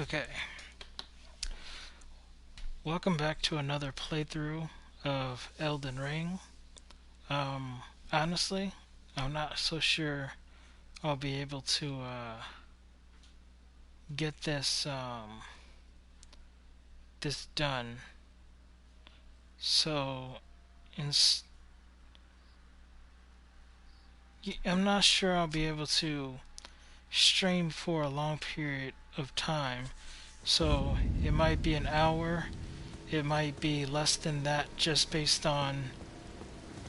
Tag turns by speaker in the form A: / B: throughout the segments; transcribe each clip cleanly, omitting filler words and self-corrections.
A: Okay, welcome back to another playthrough of Elden Ring. Um, Honestly, I'm not so sure I'll be able to get this done. So, in, I'm not sure I'll be able to stream for a long period of time. So, it might be an hour. It might be less than that, just based on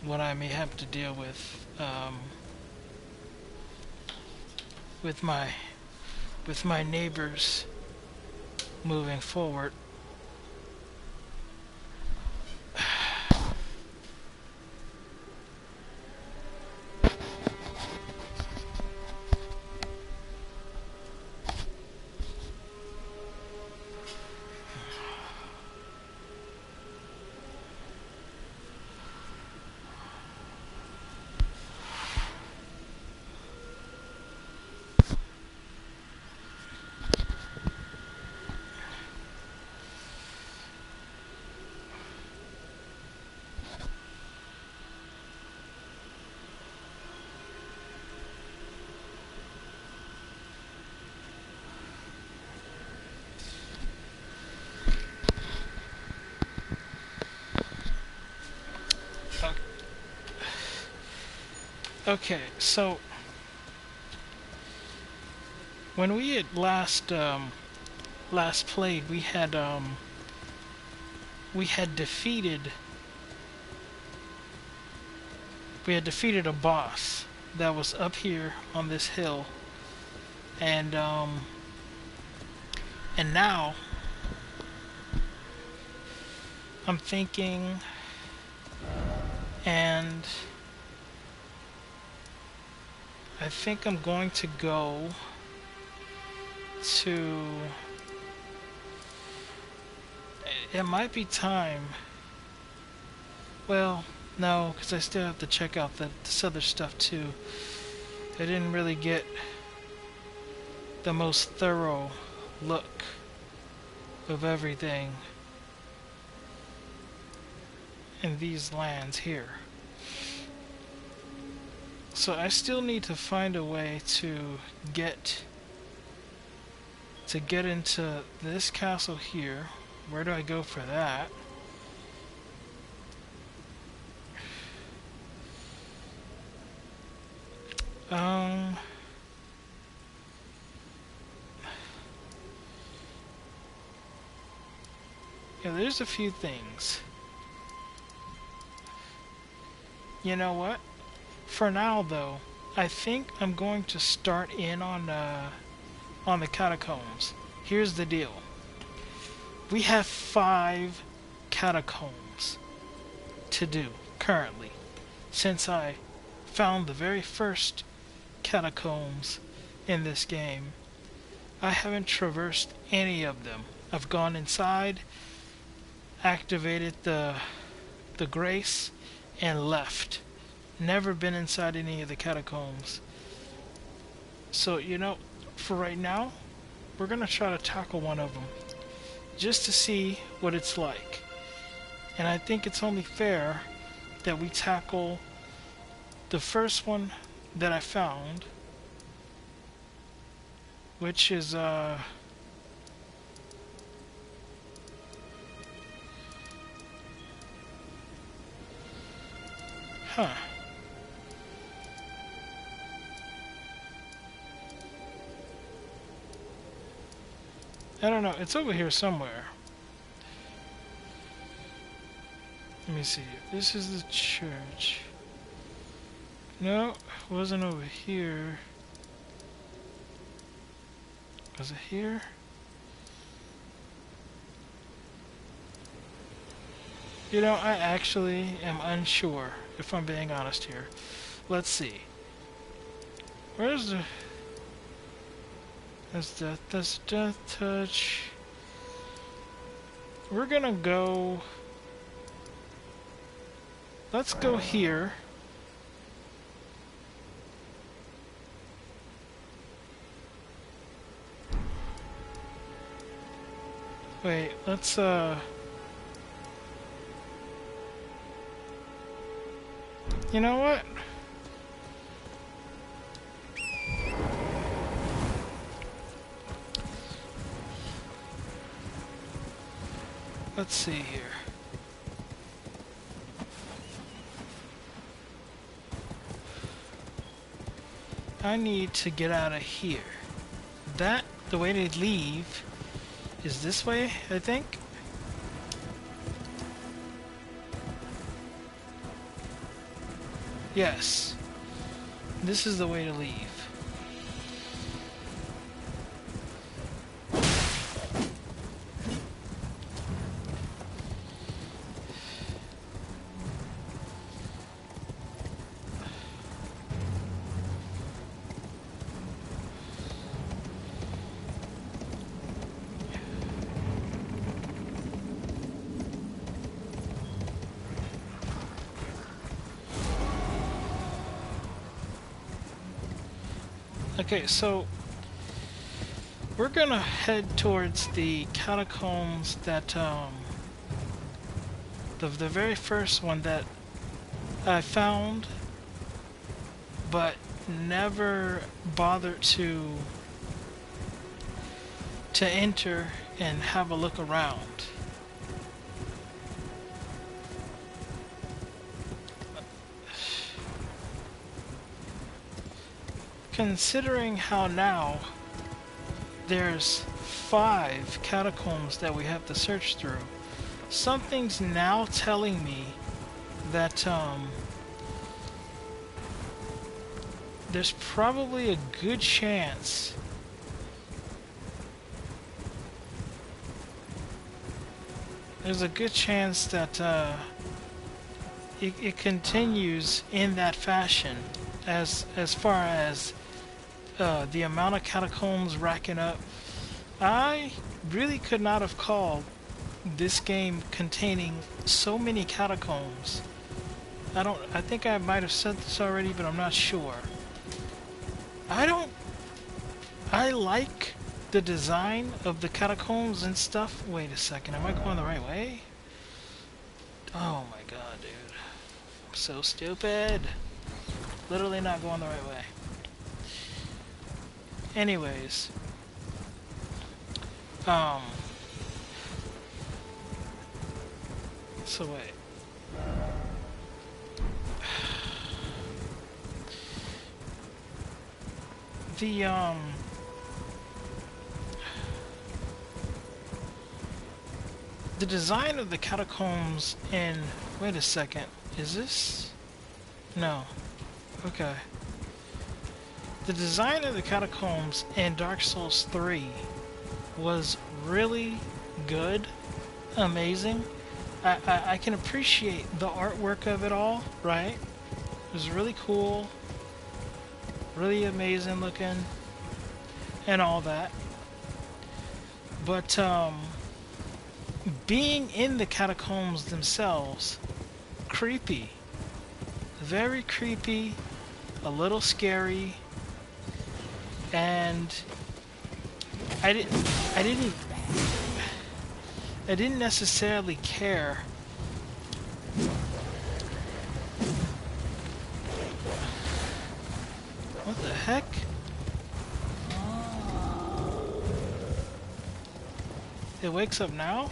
A: what I may have to deal with my neighbors moving forward. Okay, so when we had last played, we had defeated a boss that was up here on this hill, and now I'm thinking, and I think I'm going to go to. It might be time. Well, no, because I still have to check out this other stuff too. I didn't really get the most thorough look of everything in these lands here. So I still need to find a way to get into this castle here. Where do I go for that? Yeah, there's a few things. You know what? For now, though, I think I'm going to start in on the catacombs. Here's the deal. We have 5 catacombs to do currently, since I found the very first catacombs in this game. I haven't traversed any of them. I've gone inside, activated the grace, and left. Never been inside any of the catacombs. So, for right now, we're gonna try to tackle one of them just to see what it's like. And I think it's only fair that we tackle the first one that I found, which is huh. I don't know, it's over here somewhere. Let me see. This is the church. No, it wasn't over here. Was it here? I actually am unsure, if I'm being honest here. Let's see. Where's the... That's death touch. We're gonna go... Let's go here. Wait, let's you know what? Let's see here. I need to get out of here. The way to leave is this way, I think. Yes. This is the way to leave. Okay, so we're gonna head towards the catacombs that the very first one that I found but never bothered to enter and have a look around. Considering how now there's 5 catacombs that we have to search through, something's now telling me that there's probably a good chance that it continues in that fashion as far as the amount of catacombs racking up. I really could not have called this game containing so many catacombs. I think I might have said this already, but I'm not sure. I like the design of the catacombs and stuff. Wait a second, am I going the right way? Oh my god, dude. I'm so stupid. Literally not going the right way. Anyways, so wait. The design of the catacombs in, wait a second, is this? No. Okay. The design of the catacombs in Dark Souls 3 was really good, amazing. I can appreciate the artwork of it all, right? It was really cool, really amazing looking, and all that. But being in the catacombs themselves, creepy, very creepy, a little scary. And I didn't necessarily care. What the heck? It wakes up now?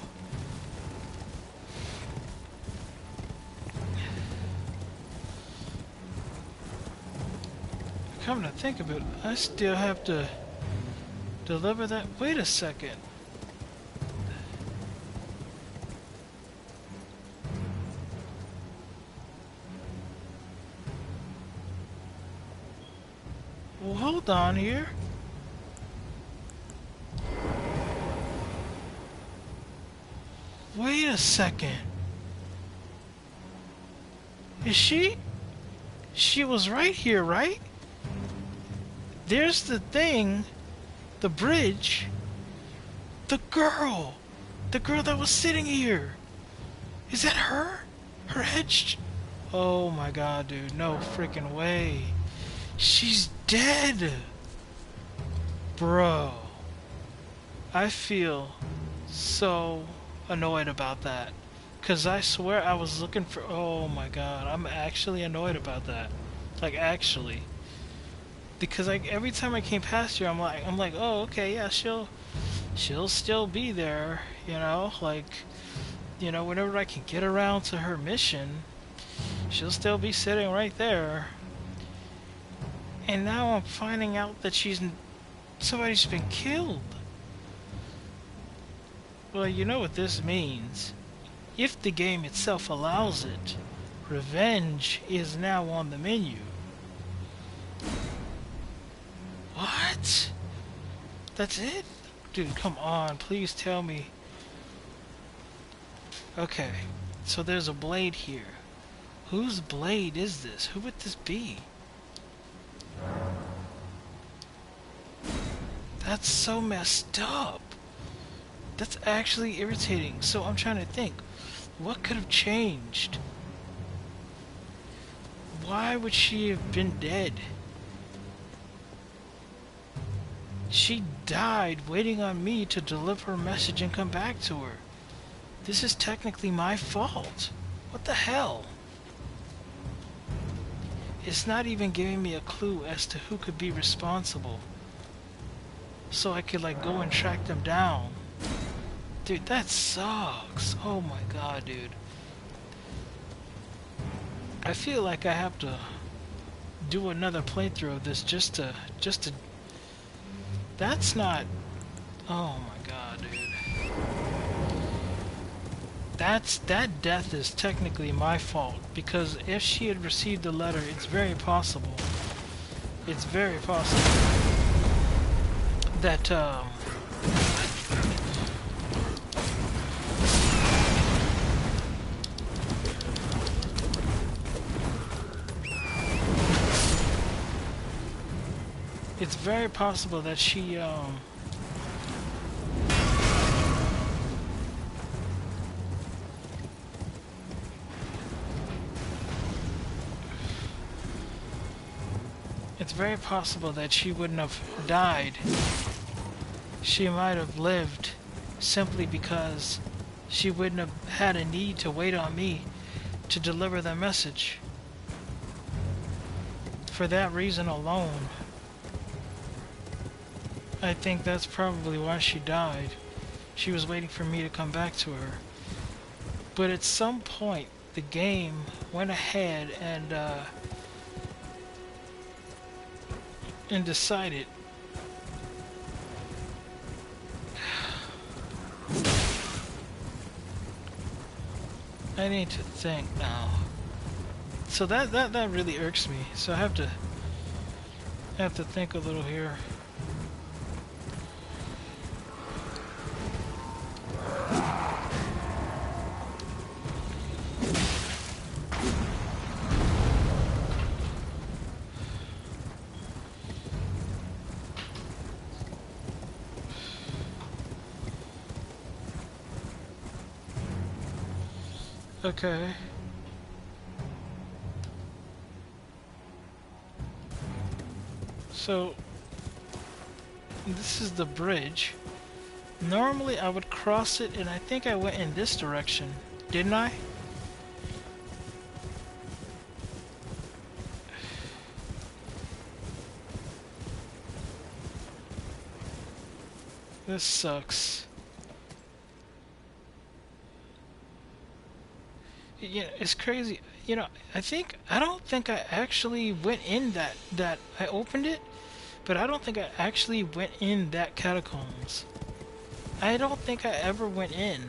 A: Come to think of it, I still have to deliver that. Wait a second. Well, hold on here. Wait a second. Is she? She was right here, right? There's the thing, the bridge, the girl that was sitting here. Is that her? Her head oh my god, dude, no freaking way. She's dead. Bro, I feel so annoyed about that. Cause I swear I was looking for. Oh my god, I'm actually annoyed about that. Like actually, because like every time I came past her, I'm like, oh okay, yeah, she'll still be there, you know, like, you know, whenever I can get around to her mission, she'll still be sitting right there. And now I'm finding out that somebody's been killed. Well, you know what this means. If the game itself allows it, revenge is now on the menu. What? That's it? Dude, come on, please tell me. Okay, so there's a blade here. Whose blade is this? Who would this be? That's so messed up. That's actually irritating. So I'm trying to think. What could have changed? Why would she have been dead? She died waiting on me to deliver a message and come back to her. This is technically my fault. What the hell? It's not even giving me a clue as to who could be responsible. So I could like go and track them down. Dude, that sucks. Oh my god, dude. I feel like I have to do another playthrough of this just to that's not. Oh my god, dude. That death is technically my fault, because if she had received the letter, it's very possible that it's very possible that she it's very possible that she wouldn't have died. She might have lived simply because she wouldn't have had a need to wait on me to deliver the message. For that reason alone, I think that's probably why she died. She was waiting for me to come back to her. But at some point, the game went ahead and decided I need to think now. So that really irks me. So I have to think a little here. Okay. So this is the bridge. Normally I would cross it, and I think I went in this direction, didn't I? This sucks. Yeah, it's crazy. You know, I don't think I actually went in that I opened it, but I don't think I actually went in that catacombs. I don't think I ever went in.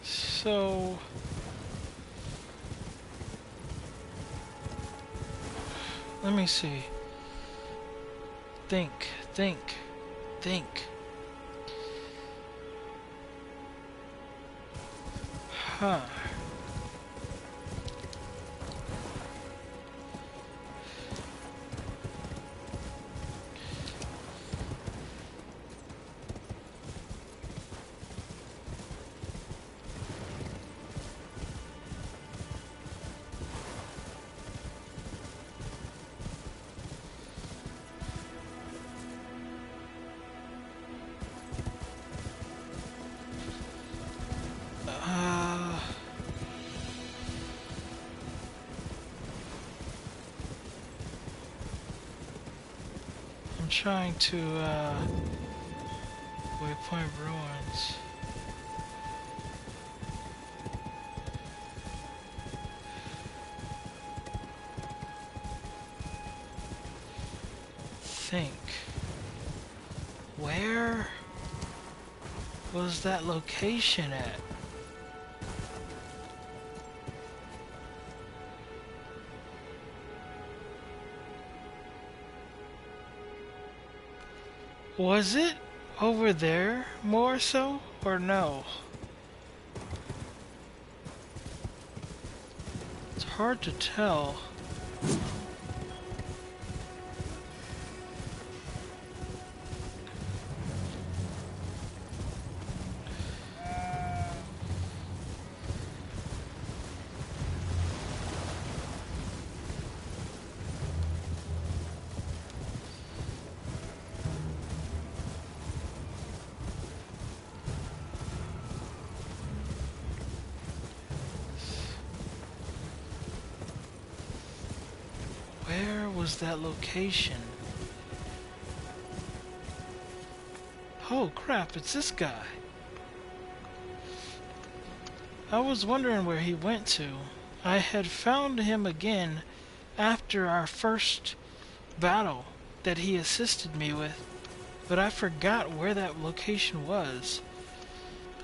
A: So let me see. Think. Huh. trying to, Waypoint Ruins. Think. Where was that location at? Was it over there more so, or no? It's hard to tell. Where was that location? Oh crap, it's this guy. I was wondering where he went to. I had found him again after our first battle that he assisted me with, but I forgot where that location was.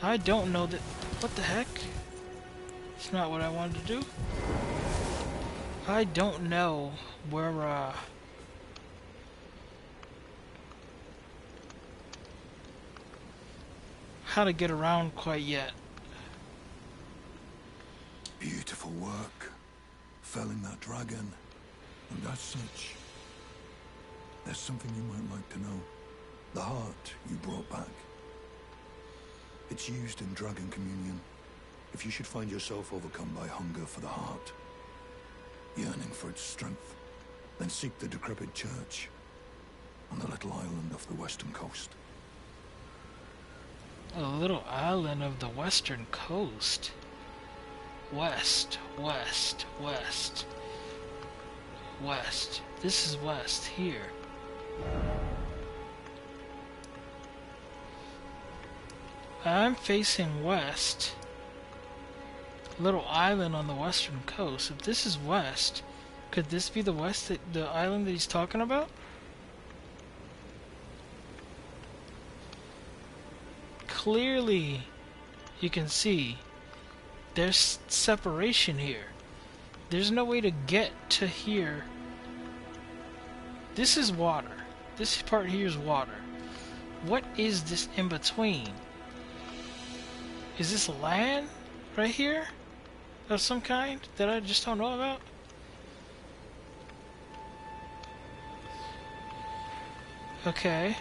A: I don't know that... What the heck? It's not what I wanted to do. I don't know where, how to get around quite yet.
B: Beautiful work. Felling that dragon. And as such, there's something you might like to know. The heart you brought back. It's used in dragon communion. If you should find yourself overcome by hunger for the heart, yearning for its strength, then seek the decrepit church on the little island off the western coast.
A: A little island of the western coast. West, west, west. West. This is west here. I'm facing west. Little island on the western coast. If this is west, could this be the west, the island that he's talking about? Clearly, you can see there's separation here. There's no way to get to here. This is water. This part here is water. What is this in between? Is this land right here of some kind that I just don't know about? Okay.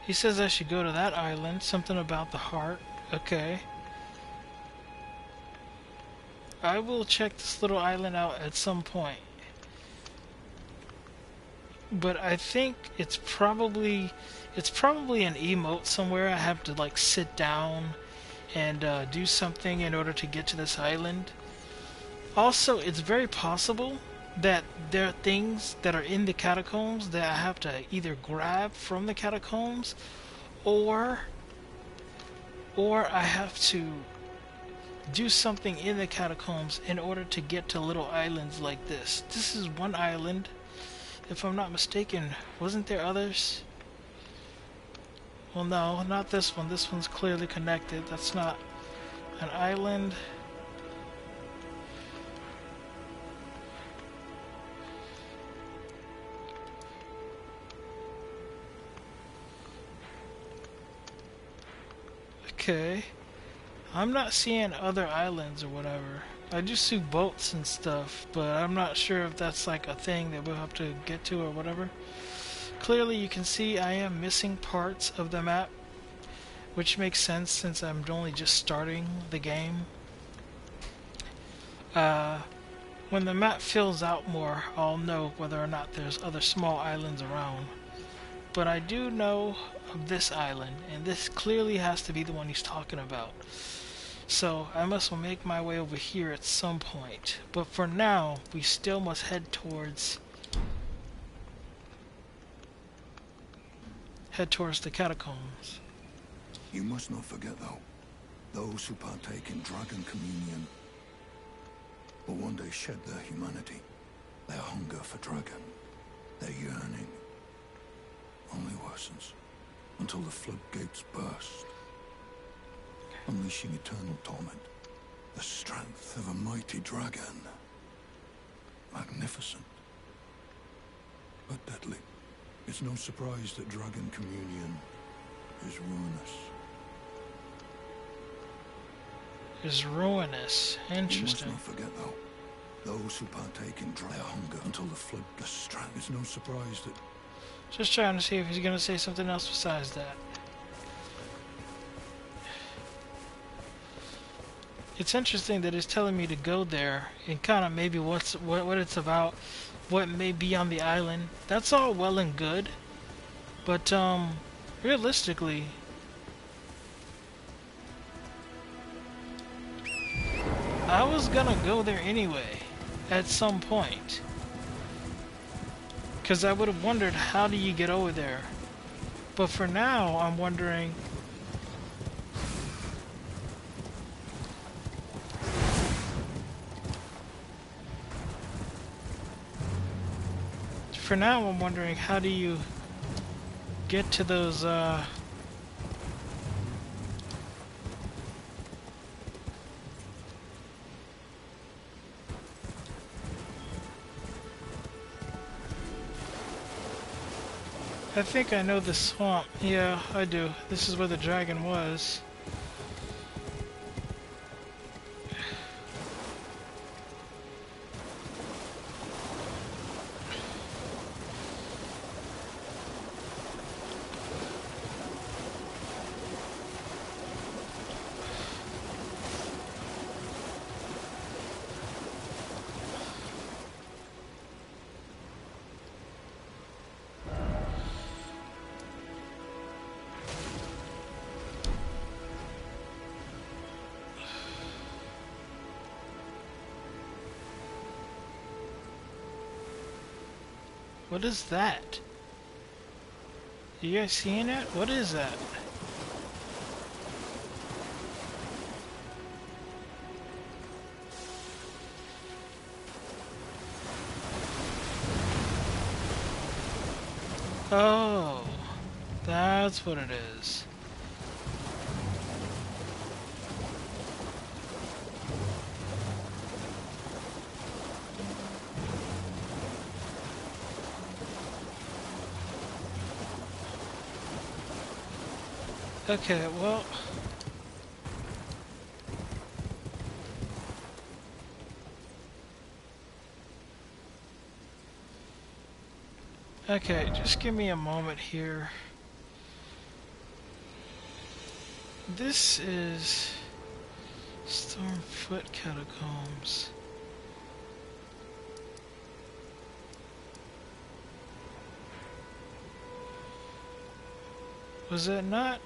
A: He says I should go to that island. Something about the heart. Okay. I will check this little island out at some point. But I think it's probably an emote somewhere. I have to like sit down and do something in order to get to this island. Also, it's very possible that there are things that are in the catacombs that I have to either grab from the catacombs or I have to do something in the catacombs in order to get to little islands like this. This is one island, if I'm not mistaken. Wasn't there others? Well, no, not this one. This one's clearly connected. That's not an island. Okay. I'm not seeing other islands or whatever. I just see boats and stuff, but I'm not sure if that's like a thing that we'll have to get to or whatever. Clearly you can see I am missing parts of the map, which makes sense since I'm only just starting the game. When the map fills out more, I'll know whether or not there's other small islands around. But I do know of this island, and this clearly has to be the one he's talking about. So I must make my way over here at some point. But for now, we still must head towards head towards the catacombs.
B: You must not forget, though, those who partake in dragon communion will one day shed their humanity, their hunger for dragon, their yearning only worsens until the floodgates burst, unleashing eternal torment. The strength of a mighty dragon. Magnificent, but deadly. It's no surprise that dragon communion is ruinous.
A: Is ruinous.
B: You must
A: Interesting.
B: not forget, though, those who partake in dry hunger until the flood the strength. It's no surprise that
A: Just trying to see if he's gonna say something else besides that. It's interesting that it's telling me to go there and kind of maybe what it's about, what may be on the island. That's all well and good, but realistically, I was gonna go there anyway at some point, because I would have wondered how do you get over there. But for now, I'm wondering. For now, I'm wondering how do you get to those, I think I know the swamp. Yeah, I do. This is where the dragon was. What is that? You guys seeing it? What is that? Oh, that's what it is. Okay, well, okay, just give me a moment here. This is Stormfoot Catacombs. Was that not?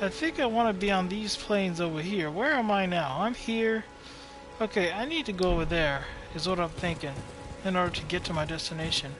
A: I think I want to be on these plains over here. Where am I now? I'm here. Okay, I need to go over there, is what I'm thinking, in order to get to my destination.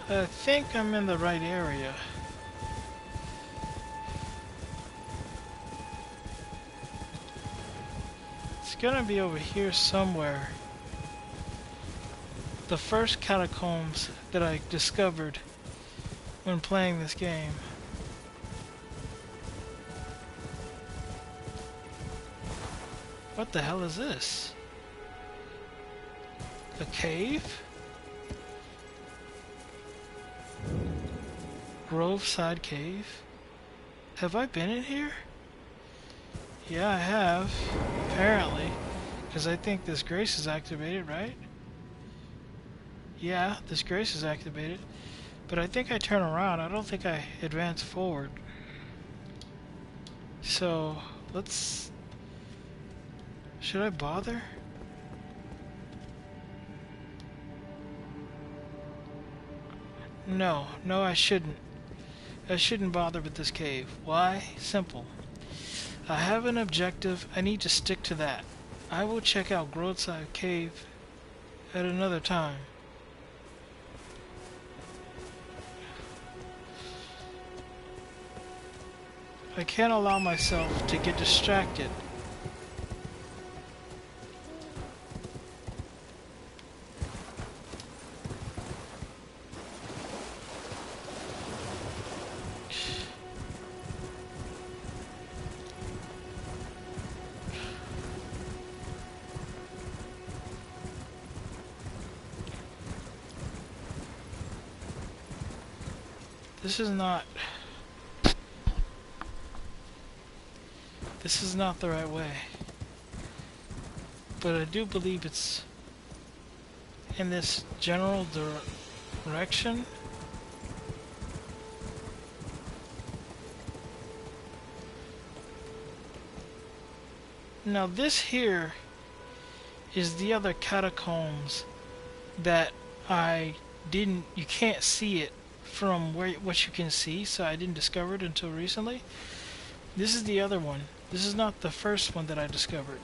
A: I think I'm in the right area. It's gonna be over here somewhere. The first catacombs that I discovered when playing this game. What the hell is this? A cave? Groveside Cave? Have I been in here? Yeah, I have. Apparently. Because I think this grace is activated, right? Yeah, this grace is activated. But I think I turn around. I don't think I advance forward. So, let's... Should I bother? No, I shouldn't. I shouldn't bother with this cave. Why? Simple. I have an objective. I need to stick to that. I will check out Groveside Cave at another time. I can't allow myself to get distracted. This is not... This is not the right way. But I do believe it's in this general direction. Now this here is the other catacombs that I didn't... You can't see it from what you can see, so I didn't discover it until recently. This is the other one. This is not the first one that I discovered.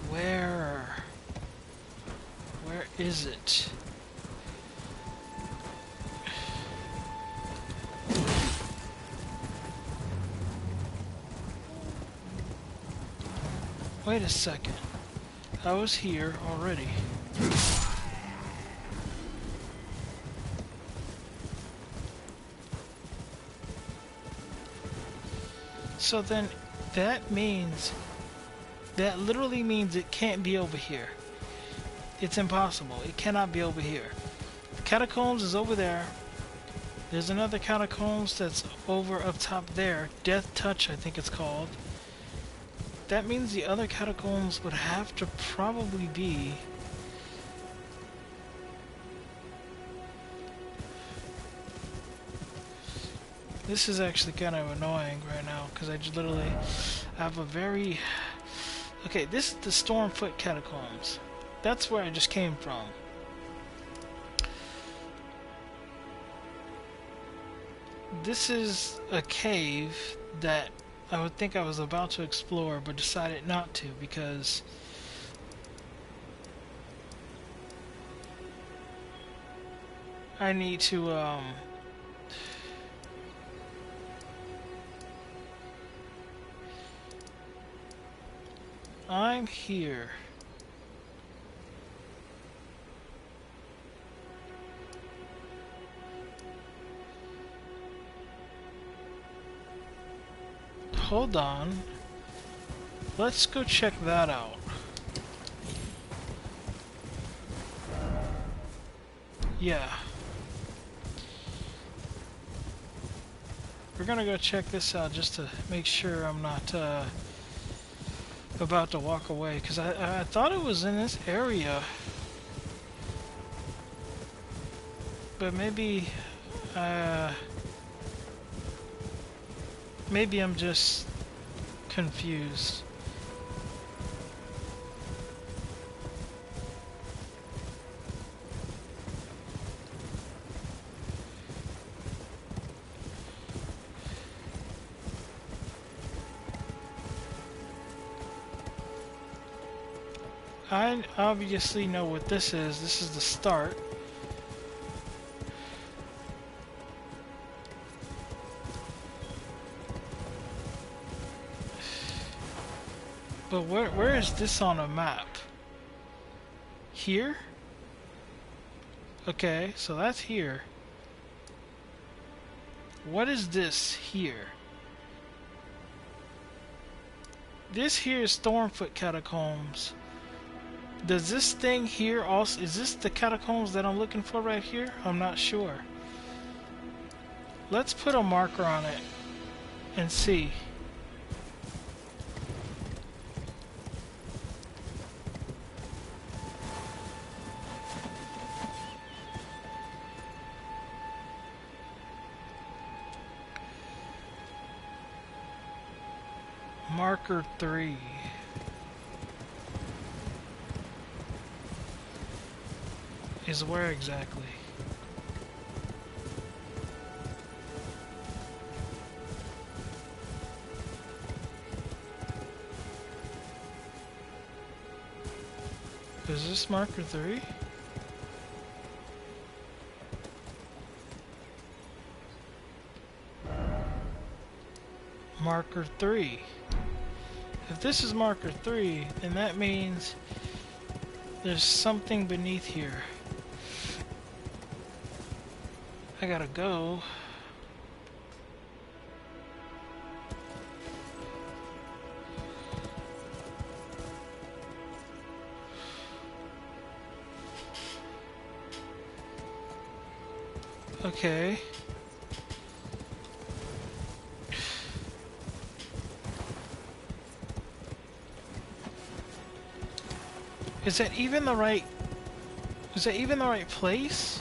A: Where? Where is it? Wait a second. I was here already. So then that literally means it can't be over here. It's impossible. It cannot be over here. The catacombs is over there. There's another catacombs that's over up top there. Death Touch, I think it's called. That means the other catacombs would have to probably be... This is actually kind of annoying right now, because I just literally have a very... Okay, this is the Stormfoot Catacombs. That's where I just came from. This is a cave that I would think I was about to explore, but decided not to, because I need to, I'm here. Hold on. Let's go check that out. Yeah. We're gonna go check this out just to make sure I'm not about to walk away, because I thought it was in this area. But maybe maybe I'm just confused. I obviously know what this is. This is the start. But where is this on a map? Here? Okay, so that's here. What is this here? This here is Stormfoot Catacombs. Does this thing here also... Is this the catacombs that I'm looking for right here? I'm not sure. Let's put a marker on it and see. Marker 3. Is where exactly? Is this marker 3? Marker 3. If this is marker 3, then that means there's something beneath here. I gotta go. Okay. Is that even the right... Is that even the right place?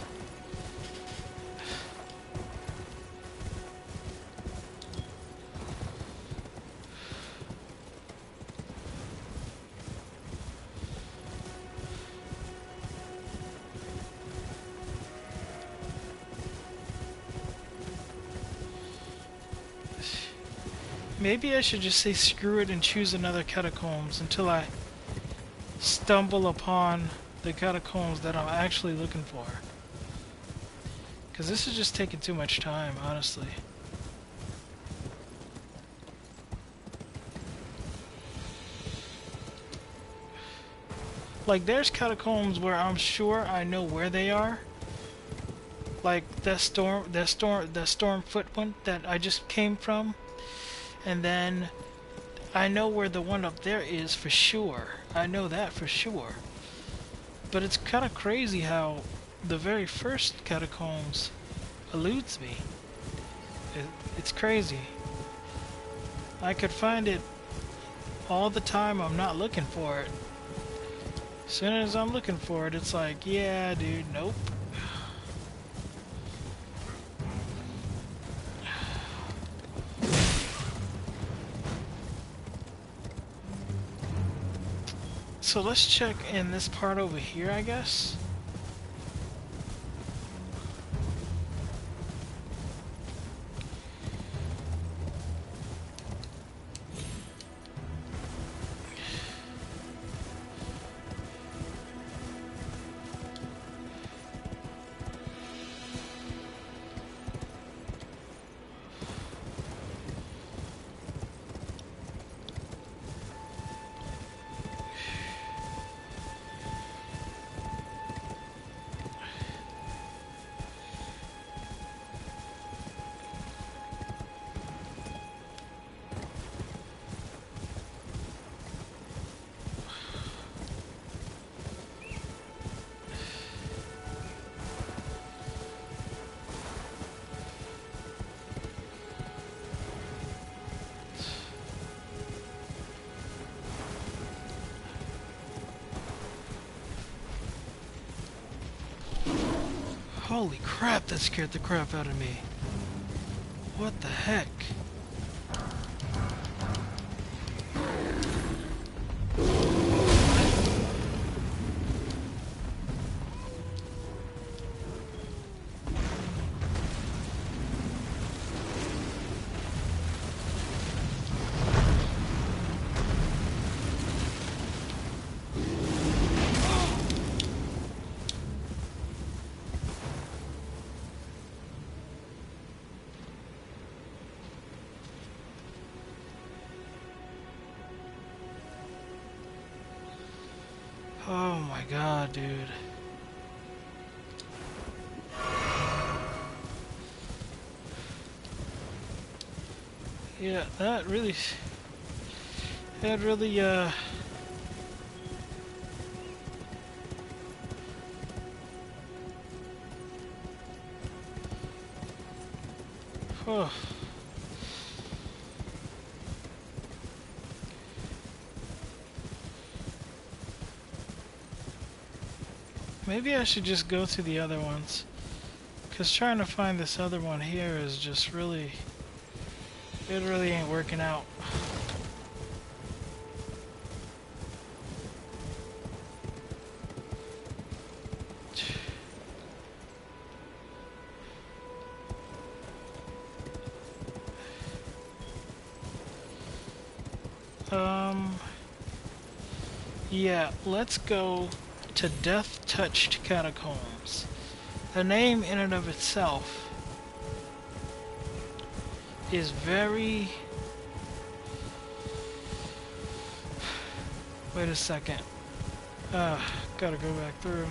A: Maybe I should just say screw it and choose another catacombs until I stumble upon the catacombs that I'm actually looking for. Because this is just taking too much time, honestly. Like, there's catacombs where I'm sure I know where they are. Like the Stormfoot one that I just came from. And then I know where the one up there is for sure. I know that for sure. But it's kind of crazy how the very first catacombs eludes me. It's crazy. I could find it all the time. I'm not looking for it. As soon as I'm looking for it, it's like, yeah, dude, nope. So let's check in this part over here, I guess. Holy crap, that scared the crap out of me. What the heck? my god, dude. Yeah, that really, oh. Maybe I should just go to the other ones. Because trying to find this other one here is just really... It really ain't working out. Yeah, let's go to Death-Touched Catacombs. The name in and of itself is very... Wait a second. Gotta go back through.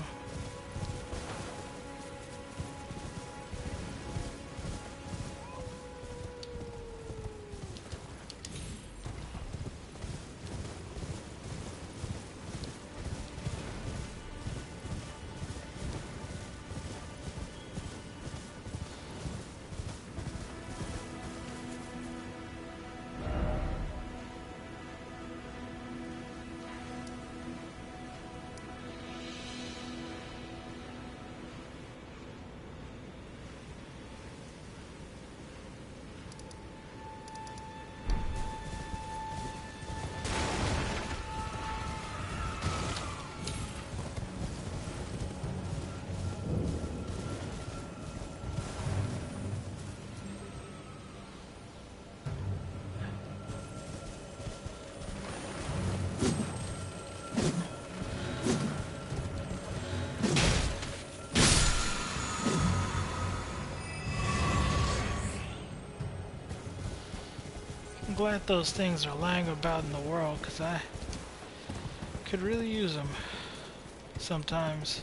A: I'm glad those things are lying about in the world, because I could really use them sometimes.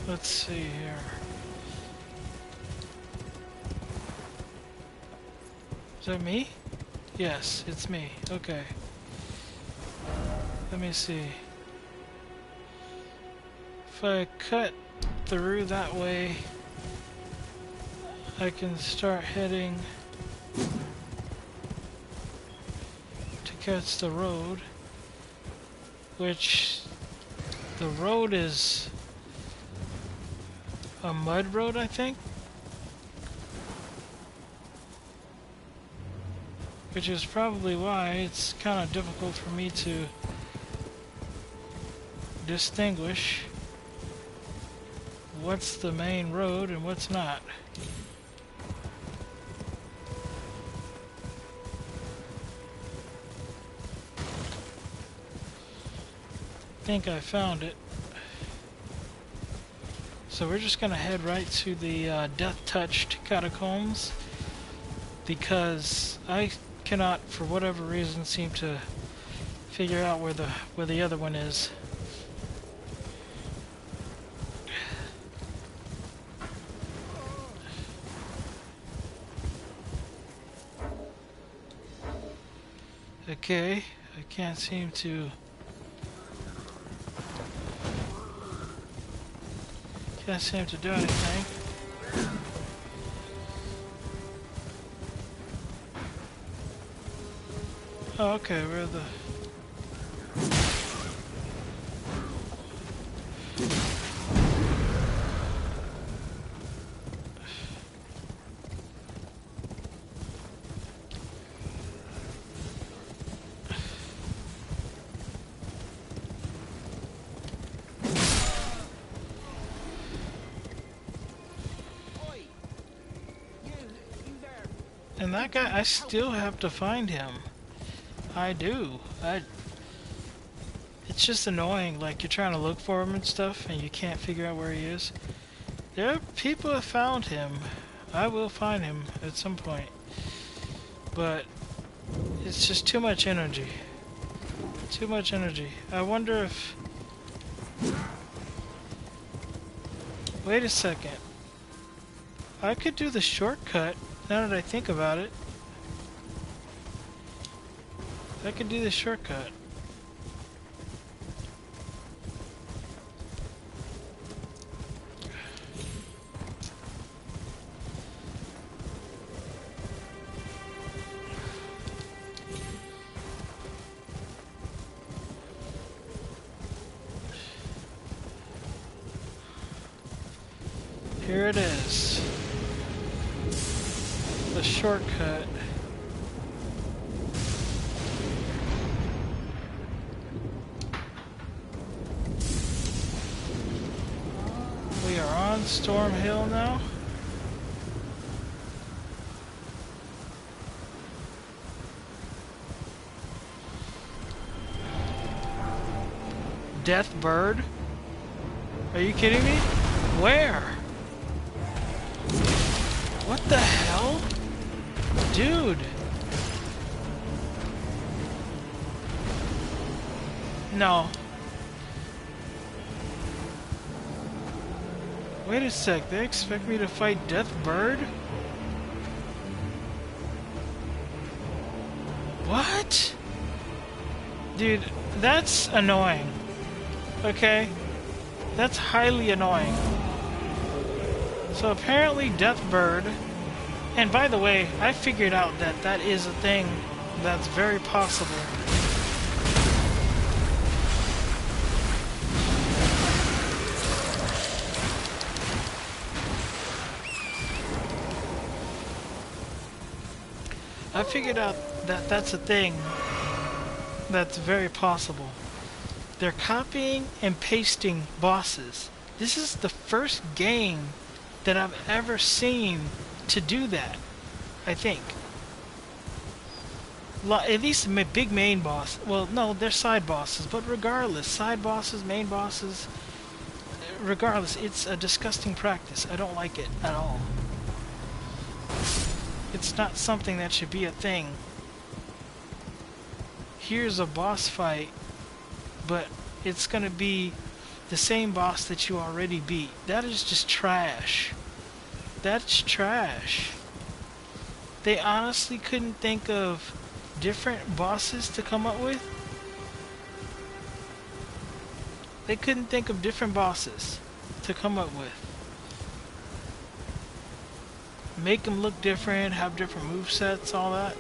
A: Let's see here. Is that me? Yes, it's me. Okay. Let me see. If I cut through that way, I can start heading to catch the road, which the road is a mud road, I think, which is probably why it's kind of difficult for me to distinguish what's the main road and what's not. I think I found it. So we're just gonna head right to the Death-Touched Catacombs, because I cannot, for whatever reason, seem to figure out where the other one is. Okay, I can't seem to... Can't seem to do anything. Oh, okay, we're the... And that guy, I still have to find him. I do. It's just annoying, like you're trying to look for him and stuff, and you can't figure out where he is. There are people who have found him. I will find him at some point. But it's just too much energy. Too much energy. I wonder if... Wait a second. I could do the shortcut, now that I think about it. I could do the shortcut. Here it is. The shortcut. We are on Storm Hill now. Death Bird? Are you kidding me? Where? What the hell? Dude! No. Wait a sec, they expect me to fight Death Bird? What? Dude, that's annoying. Okay? That's highly annoying. So apparently Death Bird, and by the way, I figured out that that is a thing that's very possible. I figured out that that's a thing that's very possible. They're copying and pasting bosses. This is the first game that I've ever seen to do that, I think. At least big main boss. Well, no, they're side bosses, but regardless, side bosses, main bosses, regardless, it's a disgusting practice. I don't like it at all. It's not something that should be a thing. Here's a boss fight, but it's gonna be the same boss that you already beat. That is just trash. That's trash. They honestly couldn't think of different bosses to come up with? They couldn't think of different bosses to come up with. Make them look different, have different movesets, all that.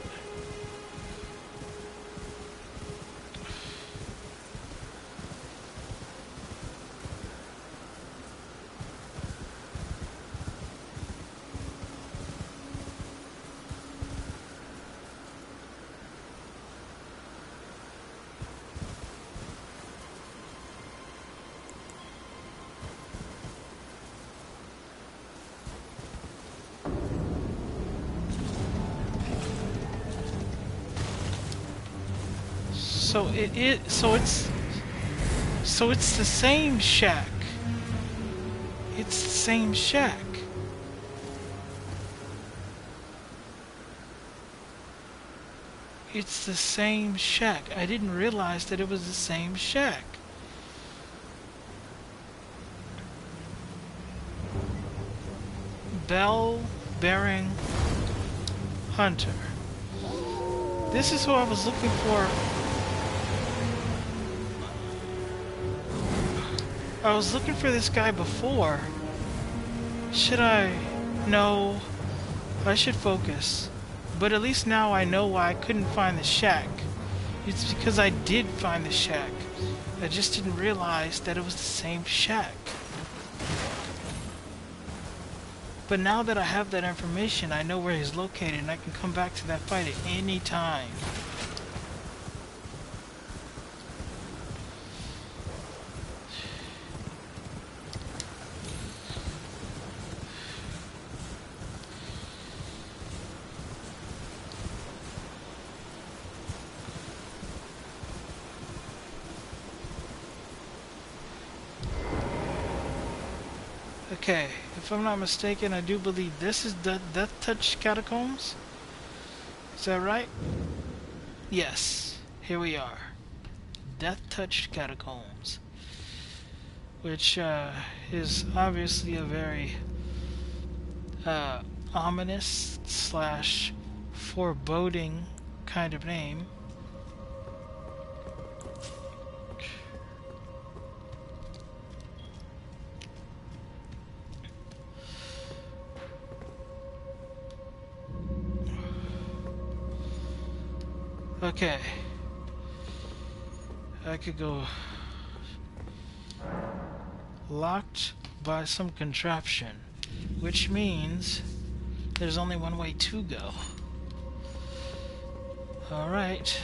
A: So it's the same shack. It's the same shack. It's the same shack. I didn't realize that it was the same shack. Bell-bearing hunter. This is who I was looking for. I was looking for this guy before. Should I? No. I should focus. But at least now I know why I couldn't find the shack. It's because I did find the shack. I just didn't realize that it was the same shack. But now that I have that information, I know where he's located and I can come back to that fight at any time. Okay, if I'm not mistaken, I do believe this is the Death Touch Catacombs. Is that right? Yes, here we are. Death Touch Catacombs. Which is obviously a very ominous slash foreboding kind of name. Okay. I could go locked by some contraption, which means there's only one way to go. Alright.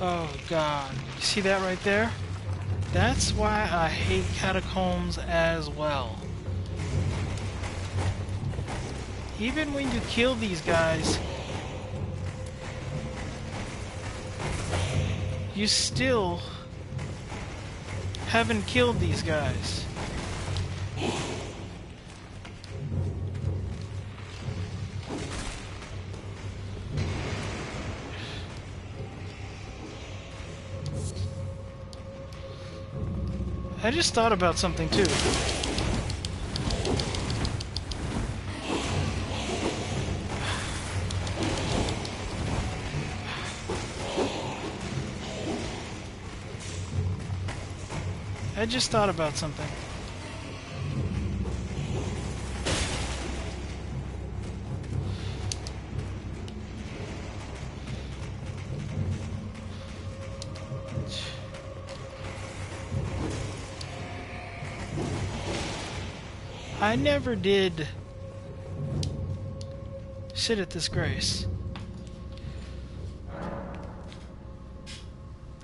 A: Oh god. You see that right there? That's why I hate catacombs as well. Even when you kill these guys, you still haven't killed these guys. I just thought about something too. I just thought about something. I never did sit at this grace.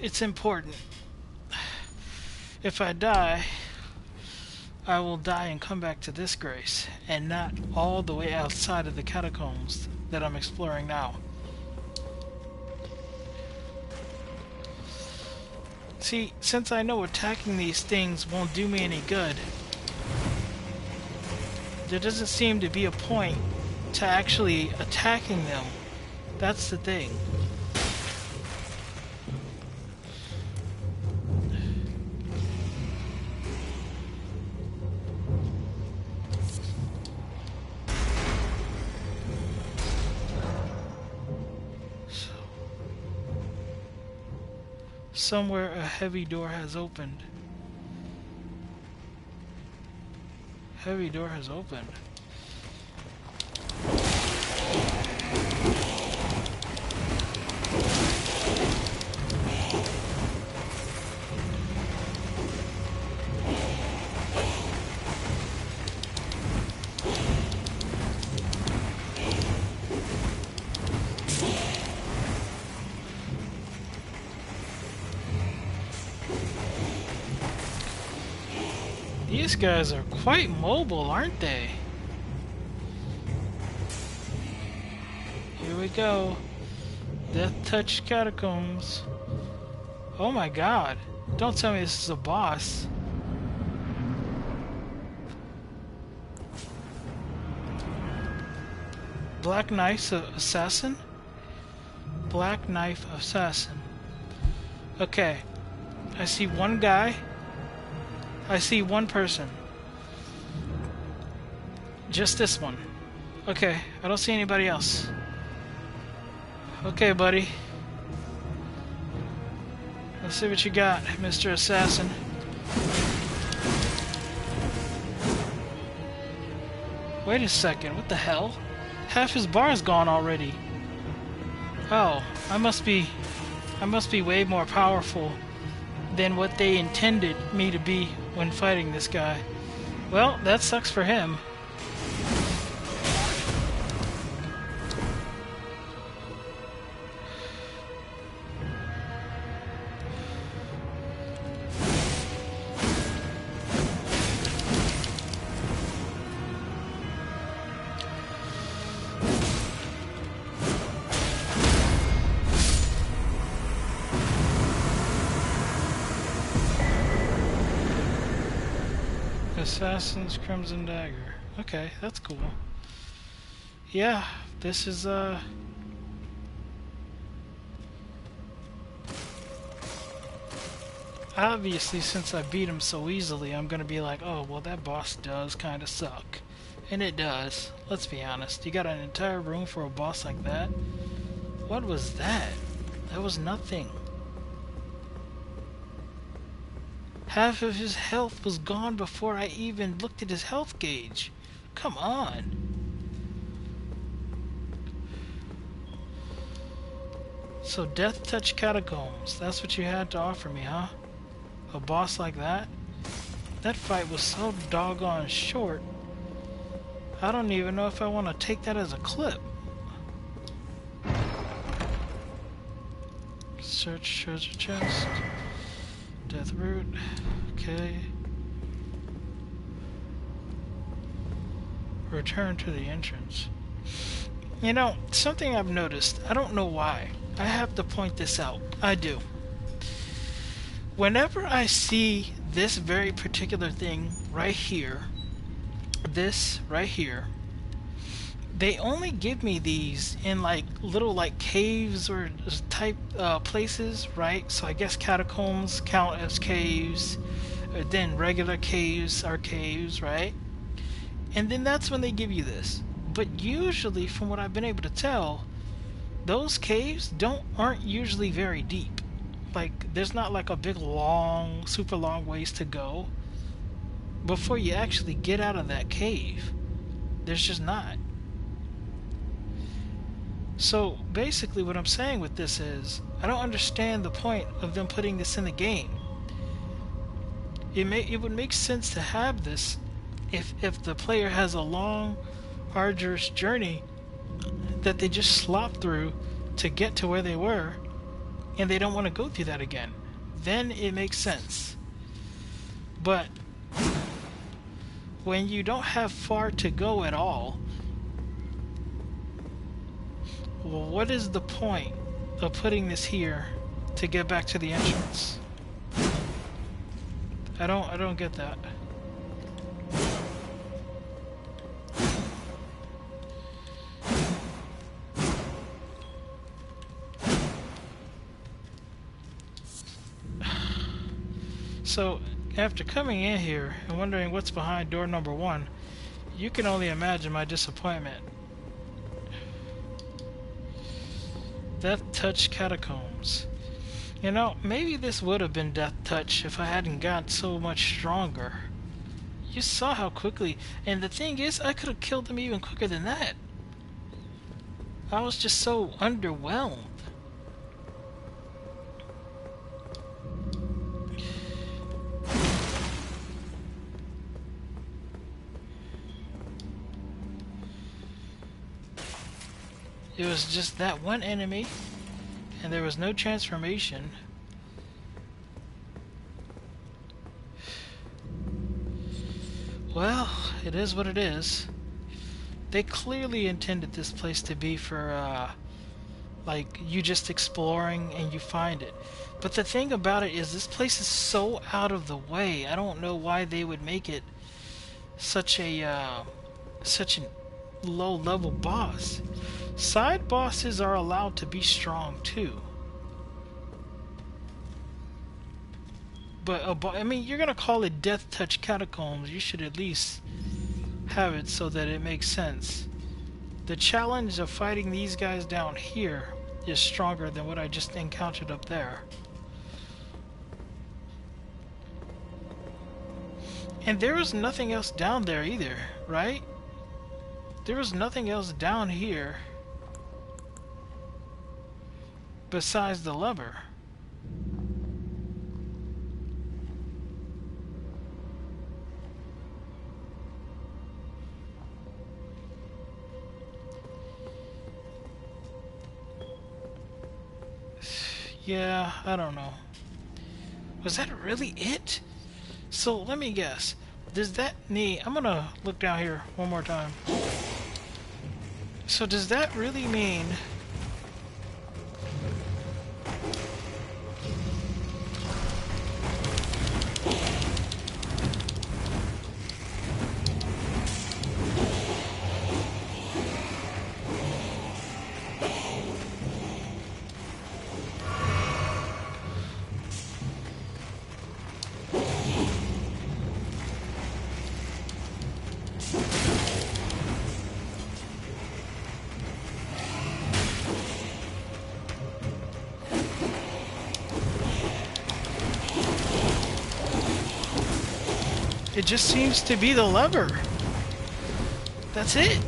A: It's important. If I die, I will die and come back to this grace, and not all the way outside of the catacombs that I'm exploring now. See, since I know attacking these things won't do me any good, there doesn't seem to be a point to actually attacking them. That's the thing. Somewhere a heavy door has opened. Heavy door has opened. These guys are quite mobile, aren't they? Here we go. Death Touch Catacombs. Oh my god. Don't tell me this is a boss. Black Knife Assassin? Black Knife Assassin. Okay. I see one guy. I see one person. Just this one. Okay, I don't see anybody else. Okay, buddy. Let's see what you got, Mr. Assassin. Wait a second, what the hell? Half his bar's gone already. Oh, I must be way more powerful than what they intended me to be when fighting this guy. Well, that sucks for him. Assassin's Crimson Dagger. Okay, that's cool. Yeah, this is obviously, since I beat him so easily, I'm gonna be like, oh, well, that boss does kind of suck. And it does. Let's be honest. You got an entire room for a boss like that? What was that? That was nothing. Half of his health was gone before I even looked at his health gauge. Come on. So Death Touch Catacombs, that's what you had to offer me, huh? A boss like that? That fight was so doggone short, I don't even know if I want to take that as a clip. Search treasure chest. Death root. Okay. Return to the entrance. You know, something I've noticed, I don't know why. I have to point this out. I do. Whenever I see this very particular thing right here, this right here, they only give me these in like little like caves or type places, right? So I guess catacombs count as caves, then regular caves are caves, right? And then that's when they give you this. But usually, from what I've been able to tell, those caves aren't usually very deep. Like, there's not like a big long, super long ways to go before you actually get out of that cave. There's just not. So basically what I'm saying with this is, I don't understand the point of them putting this in the game. It would make sense to have this if the player has a long, arduous journey that they just slop through to get to where they were, and they don't want to go through that again. Then it makes sense. But when you don't have far to go at all, well, what is the point of putting this here to get back to the entrance? I don't get that. So, after coming in here and wondering what's behind door number 1, you can only imagine my disappointment. Death Touch Catacombs. You know, maybe this would have been Death Touch if I hadn't got so much stronger. You saw how quickly, and the thing is, I could have killed them even quicker than that. I was just so underwhelmed. It was just that one enemy, and there was no transformation. Well, it is what it is. They clearly intended this place to be for, like, you just exploring and you find it. But the thing about it is, this place is so out of the way. I don't know why they would make it such a low-level boss. Side bosses are allowed to be strong too. But I mean, you're gonna call it Death Touch Catacombs. You should at least have it so that it makes sense. The challenge of fighting these guys down here is stronger than what I just encountered up there. And there was nothing else down there either, right? There was nothing else down here besides the lever. Yeah, I don't know. Was that really it? So let me guess. Does that mean... I'm gonna look down here one more time. So does that really mean... It just seems to be the lever. That's it.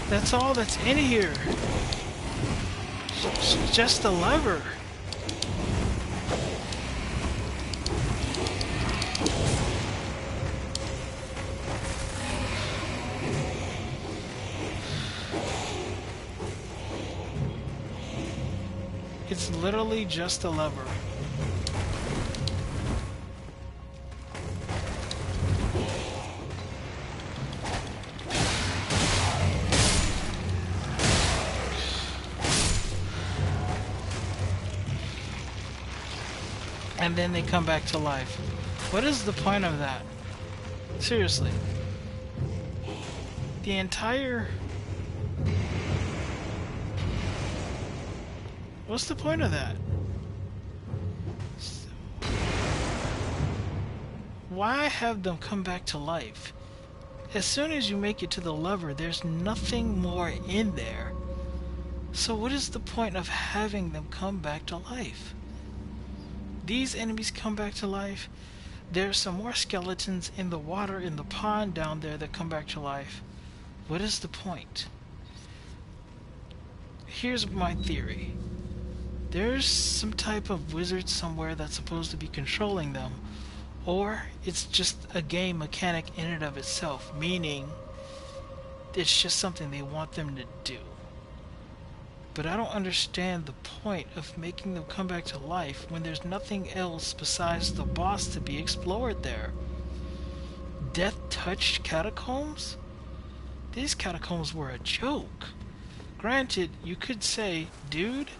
A: That's all that's in here. It's just the lever. It's literally just a lever. And then they come back to life. What is the point of that? Seriously. The entire... What's the point of that? Why have them come back to life? As soon as you make it to the lever, there's nothing more in there. So what is the point of having them come back to life? These enemies come back to life. There's some more skeletons in the water in the pond down there that come back to life. What is the point? Here's my theory. There's some type of wizard somewhere that's supposed to be controlling them, or it's just a game mechanic in and of itself, meaning it's just something they want them to do. But I don't understand the point of making them come back to life when there's nothing else besides the boss to be explored there. Death-touched catacombs? These catacombs were a joke. Granted, you could say, dude,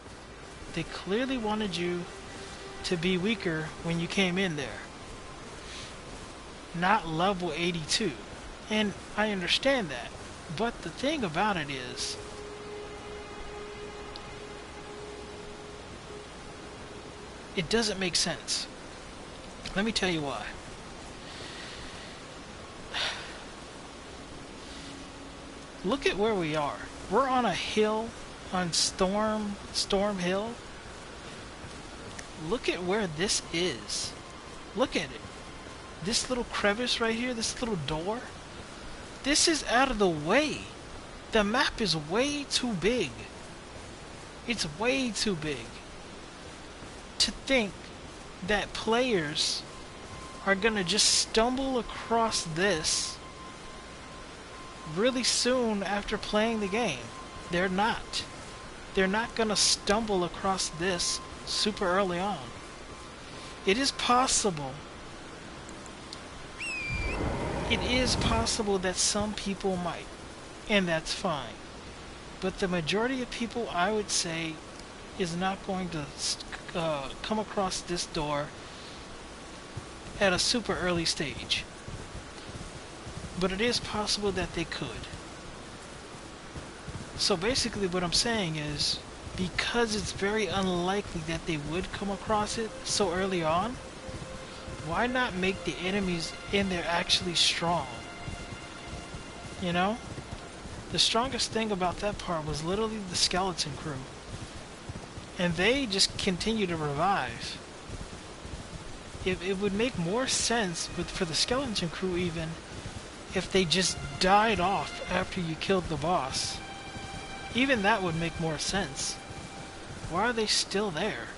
A: they clearly wanted you to be weaker when you came in there. Not level 82. And I understand that. But the thing about it is, it doesn't make sense. Let me tell you why. Look at where we are. We're on a hill, on Storm Hill. Look at where this is. Look at it. This little crevice right here, this little door. This is out of the way. The map is way too big. It's way too big. To think that players are gonna just stumble across this really soon after playing the game. They're not. They're not gonna stumble across this super early on. It is possible. It is possible that some people might, and that's fine. But the majority of people, I would say, is not going to come across this door at a super early stage. But it is possible that they could. So basically what I'm saying is, because it's very unlikely that they would come across it so early on, why not make the enemies in there actually strong? You know? The strongest thing about that part was literally the skeleton crew. And they just continue to revive. It would make more sense for the skeleton crew even if they just died off after you killed the boss. Even that would make more sense. Why are they still there?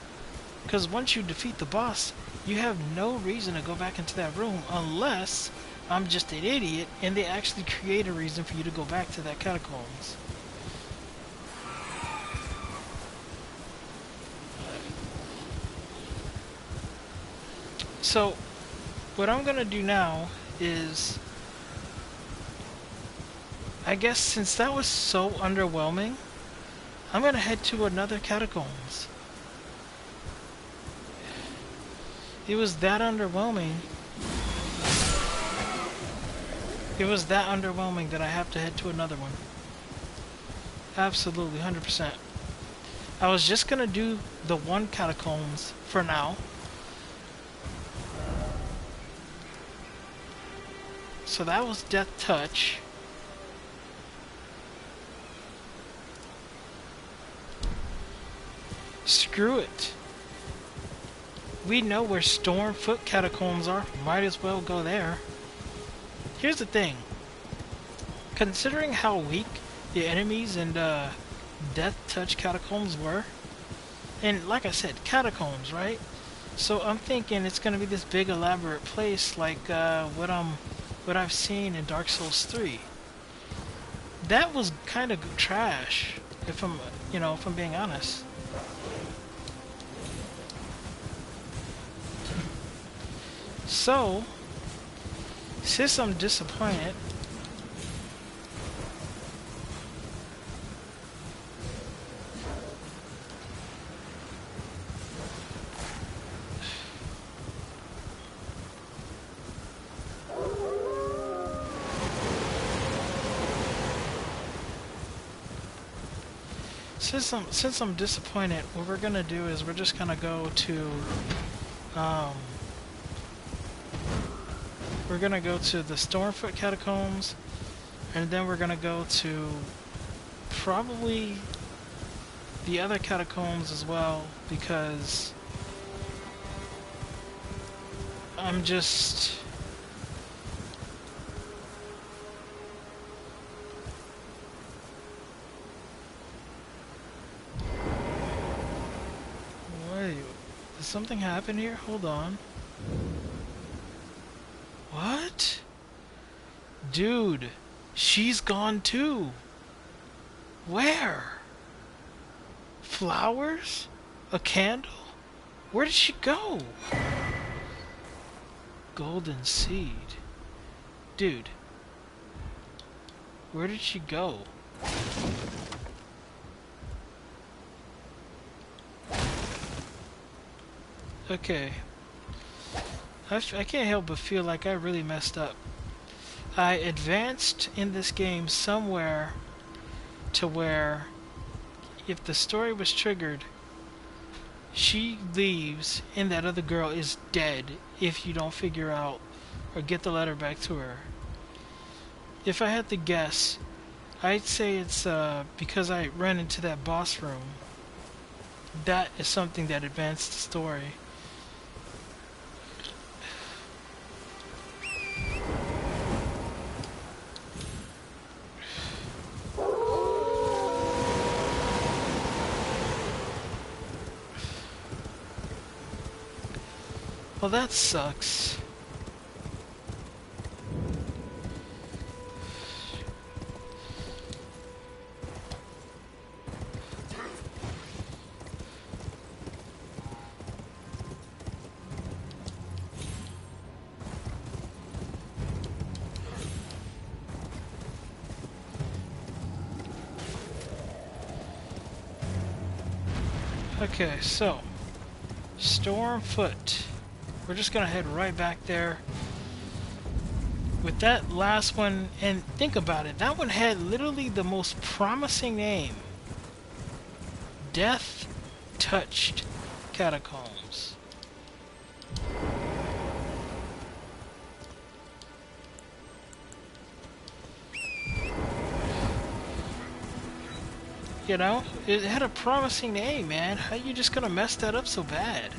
A: Because once you defeat the boss, you have no reason to go back into that room unless I'm just an idiot and they actually create a reason for you to go back to that catacombs. So, what I'm gonna do now is, I guess since that was so underwhelming, I'm gonna head to another catacombs. It was that underwhelming. It was that underwhelming that I have to head to another one. Absolutely, 100%. I was just gonna do the one catacombs for now. So that was Death Touch. Screw it. We know where Stormfoot catacombs are. Might as well go there. Here's the thing. Considering how weak the enemies in Death Touch catacombs were, and like I said, catacombs, right? So I'm thinking it's gonna be this big elaborate place like what I've seen in Dark Souls 3. That was kind of trash, if I'm being honest. So, since I'm disappointed, since I'm disappointed, what we're gonna do is we're just gonna go to we're gonna go to the Stormfoot catacombs, and then we're gonna go to probably the other catacombs as well, because I'm just wait, did something happen here? Hold on. What? Dude, she's gone too. Where? Flowers? A candle? Where did she go? Golden seed. Dude. Where did she go? Okay. I can't help but feel like I really messed up. I advanced in this game somewhere to where if the story was triggered, she leaves and that other girl is dead if you don't figure out or get the letter back to her. If I had to guess, I'd say it's because I ran into that boss room. That is something that advanced the story. Well, that sucks. Okay, so Stormfoot. We're just gonna head right back there with that last one, and think about it, that one had literally the most promising name. Death Touched Catacombs. You know, it had a promising name, man. How you just gonna mess that up so bad?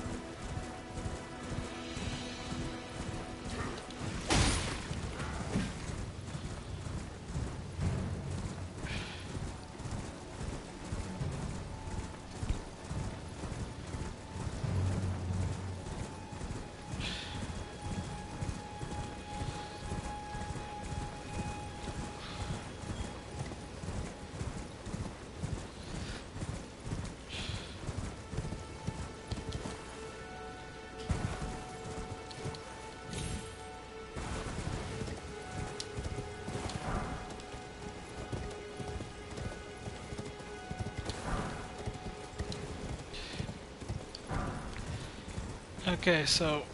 A: Okay, so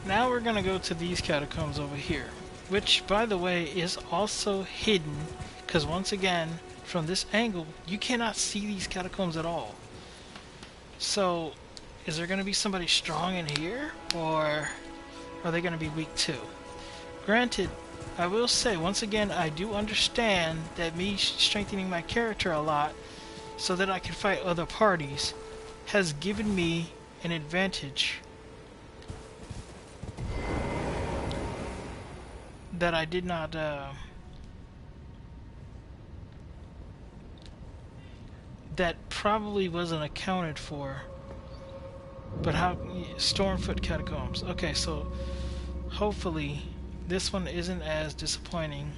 A: now we're gonna go to these catacombs over here, which, by the way, is also hidden, because once again, from this angle, you cannot see these catacombs at all. So, is there gonna be somebody strong in here, or are they gonna be weak too? Granted, I will say, once again, I do understand that me strengthening my character a lot so that I can fight other parties has given me an advantage that I did not that probably wasn't accounted for. But how Stormfoot Catacombs. Okay, so hopefully this one isn't as disappointing.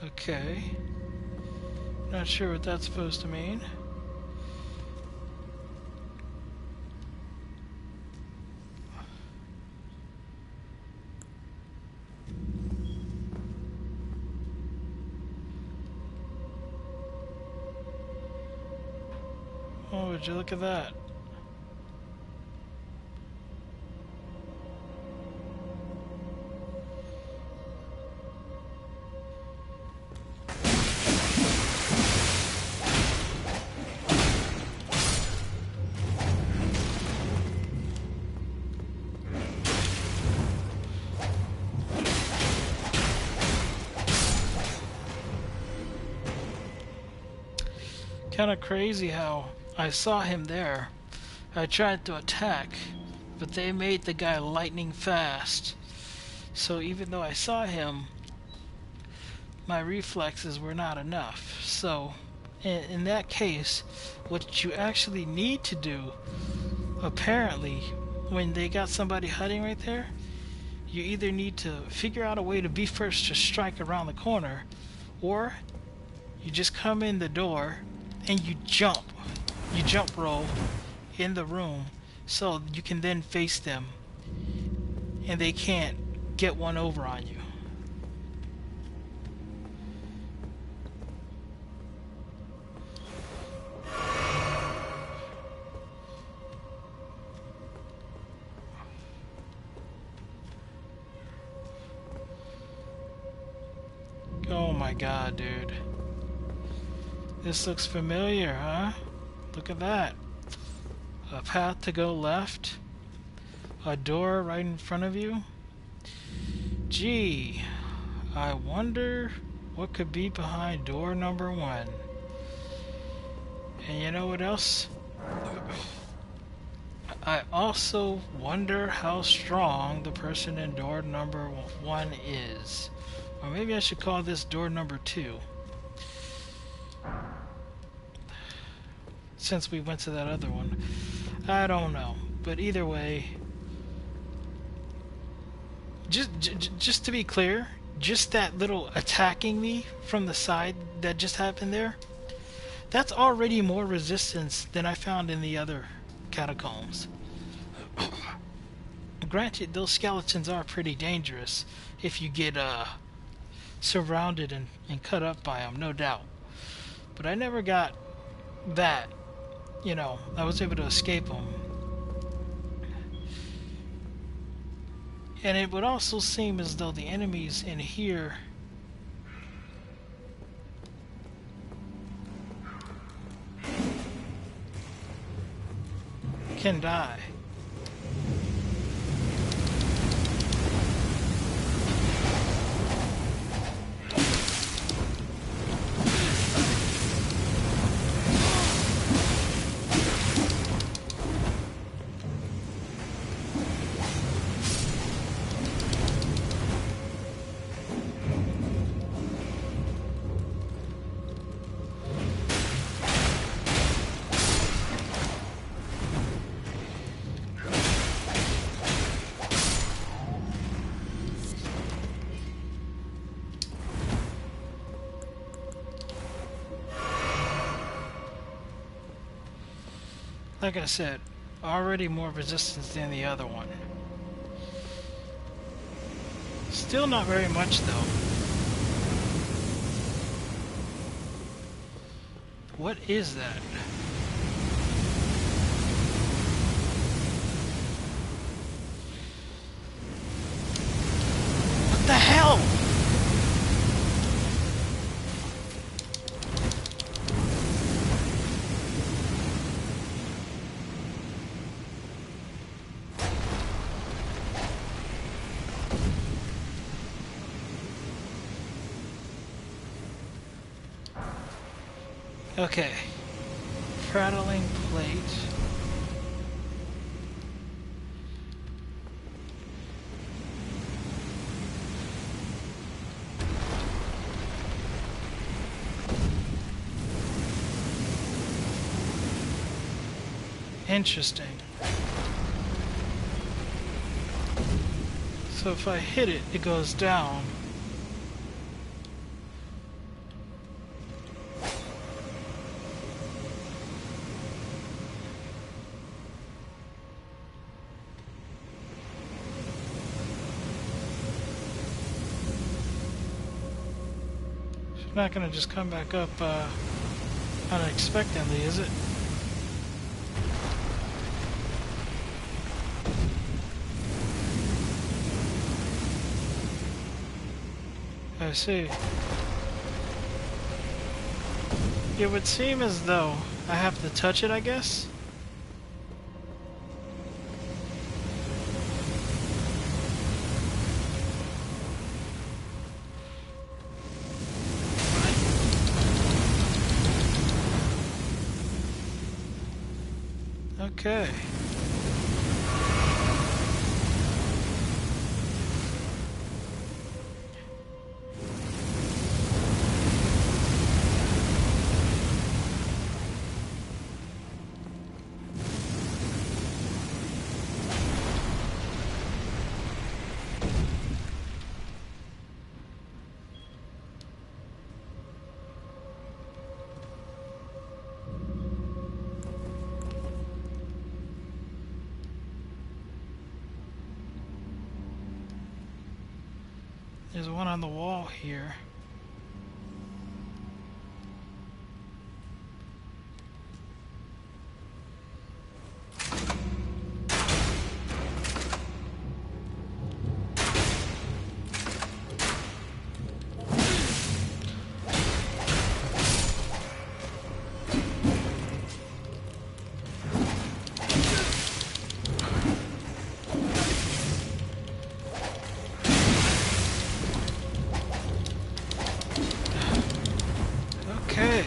A: Okay. Not sure what that's supposed to mean. Oh, would you look at that? Kind of crazy how I saw him there. I tried to attack, but they made the guy lightning fast. So even though I saw him, my reflexes were not enough. So in that case, what you actually need to do, apparently, when they got somebody hiding right there, you either need to figure out a way to be first to strike around the corner, or you just come in the door and you jump roll in the room so you can then face them and they can't get one over on you. Oh my god, dude. This looks familiar, huh? Look at that. A path to go left. A door right in front of you. Gee, I wonder what could be behind door number 1. And you know what else? I also wonder how strong the person in door number 1 is. Or maybe I should call this door number 2. Since we went to that other one. I don't know. But either way, just to be clear, just that little attacking me from the side that just happened there, that's already more resistance than I found in the other catacombs. Granted, those skeletons are pretty dangerous if you get surrounded and cut up by them, no doubt. But I never got that. You know, I was able to escape them. And it would also seem as though the enemies in here can die. Like I said, already more resistance than the other one. Still not very much though. What is that? What the hell? Okay. Prattling plate. Interesting. So if I hit it, it goes down. It's not gonna just come back up unexpectedly, is it? I see. It would seem as though I have to touch it, I guess? Okay. There's one on the wall here. Okay.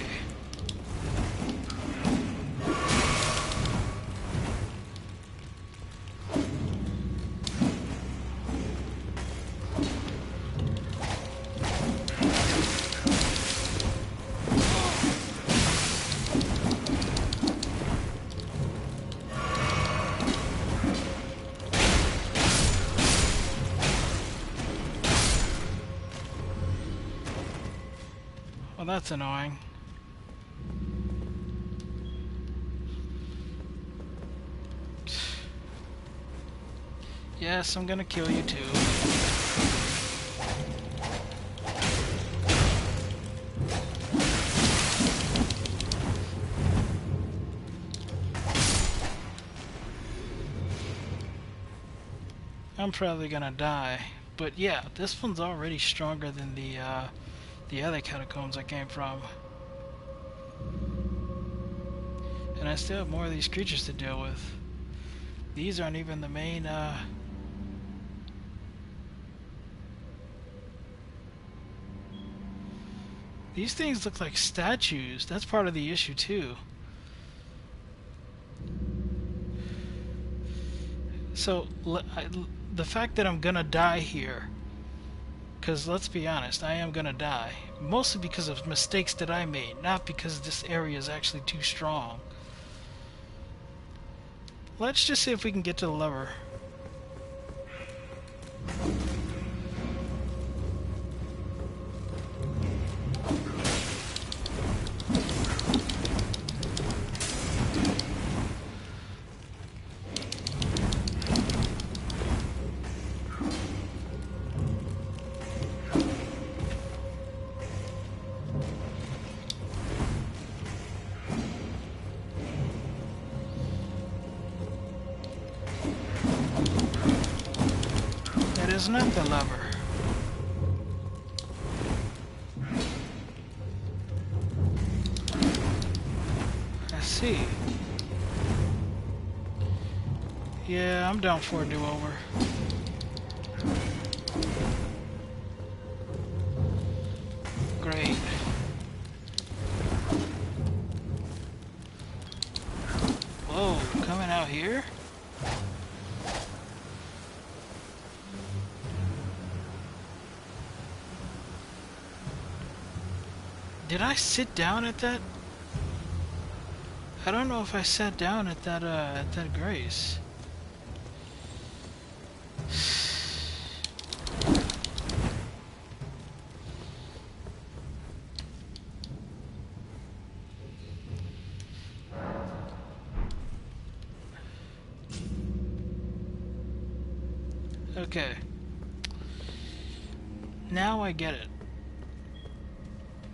A: Well, that's annoying. Yes, I'm gonna kill you too. I'm probably gonna die. But yeah, this one's already stronger than the other catacombs I came from. And I still have more of these creatures to deal with. These aren't even the main, These things look like statues. That's part of the issue, too. So, the fact that I'm gonna die here, because let's be honest, I am gonna die. Mostly because of mistakes that I made, not because this area is actually too strong. Let's just see if we can get to the lever. is not the lever. I see. Yeah, I'm down for a do-over. Great. Whoa, coming out here? Did I sit down at that? I don't know if I sat down at that grace. Okay. Now I get it.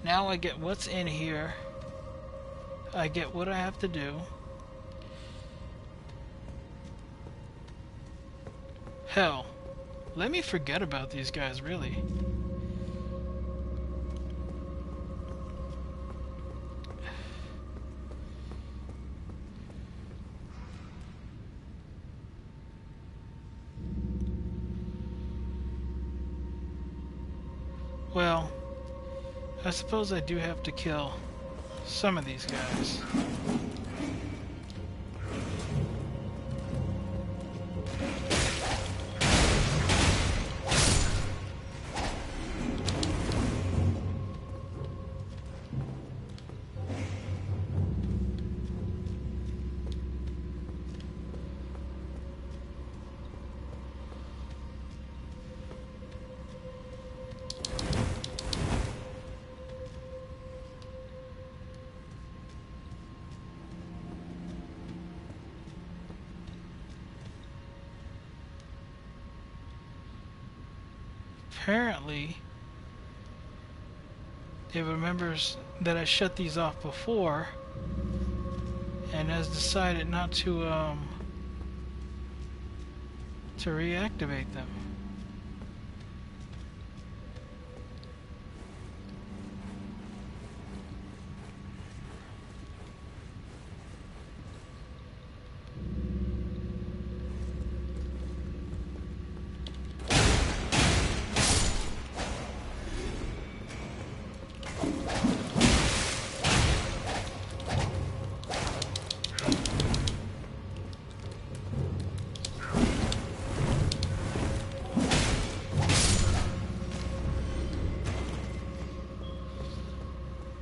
A: Now I get what's in here. I get what I have to do. Hell, let me forget about these guys, really. Well, I suppose I do have to kill some of these guys. Apparently, it remembers that I shut these off before and has decided not to reactivate them.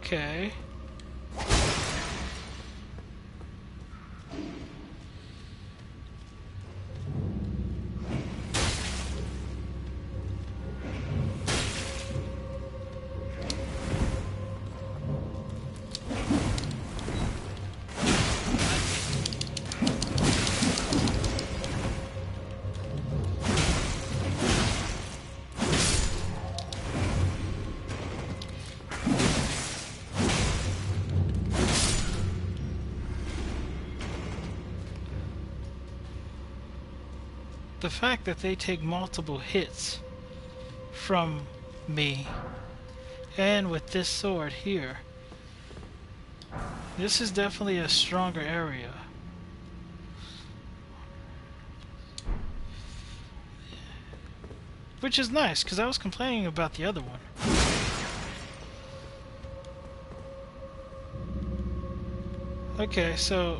A: Okay. The fact that they take multiple hits from me, and with this sword here, this is definitely a stronger area. Which is nice, because I was complaining about the other one. Okay, so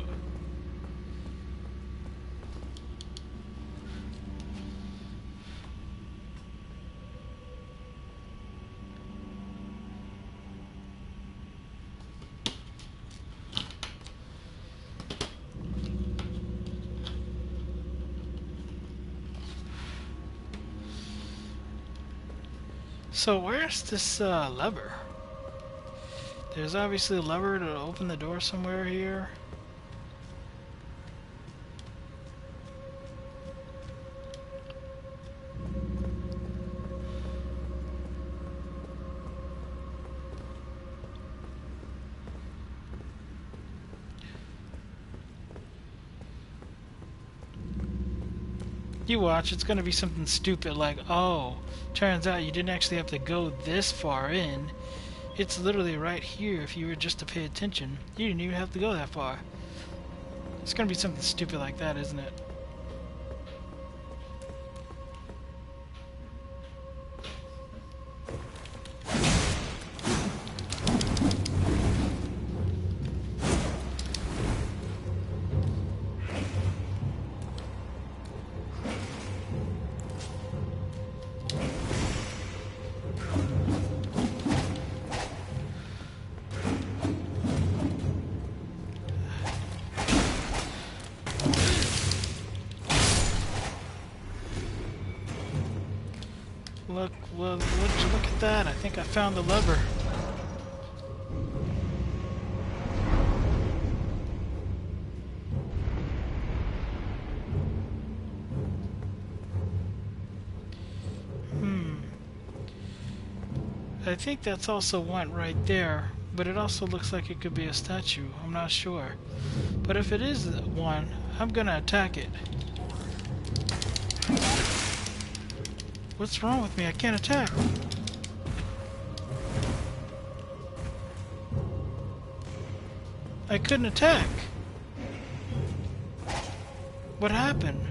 A: where's this lever? There's obviously a lever to open the door somewhere here. You watch, it's gonna be something stupid like, oh, turns out you didn't actually have to go this far in. It's literally right here if you were just to pay attention. You didn't even have to go that far. It's gonna be something stupid like that, isn't it? Look, would you look at that? I think I found the lever. I think that's also one right there, but it also looks like it could be a statue. I'm not sure. But if it is one, I'm gonna attack it. What's wrong with me? I can't attack. I couldn't attack. What happened?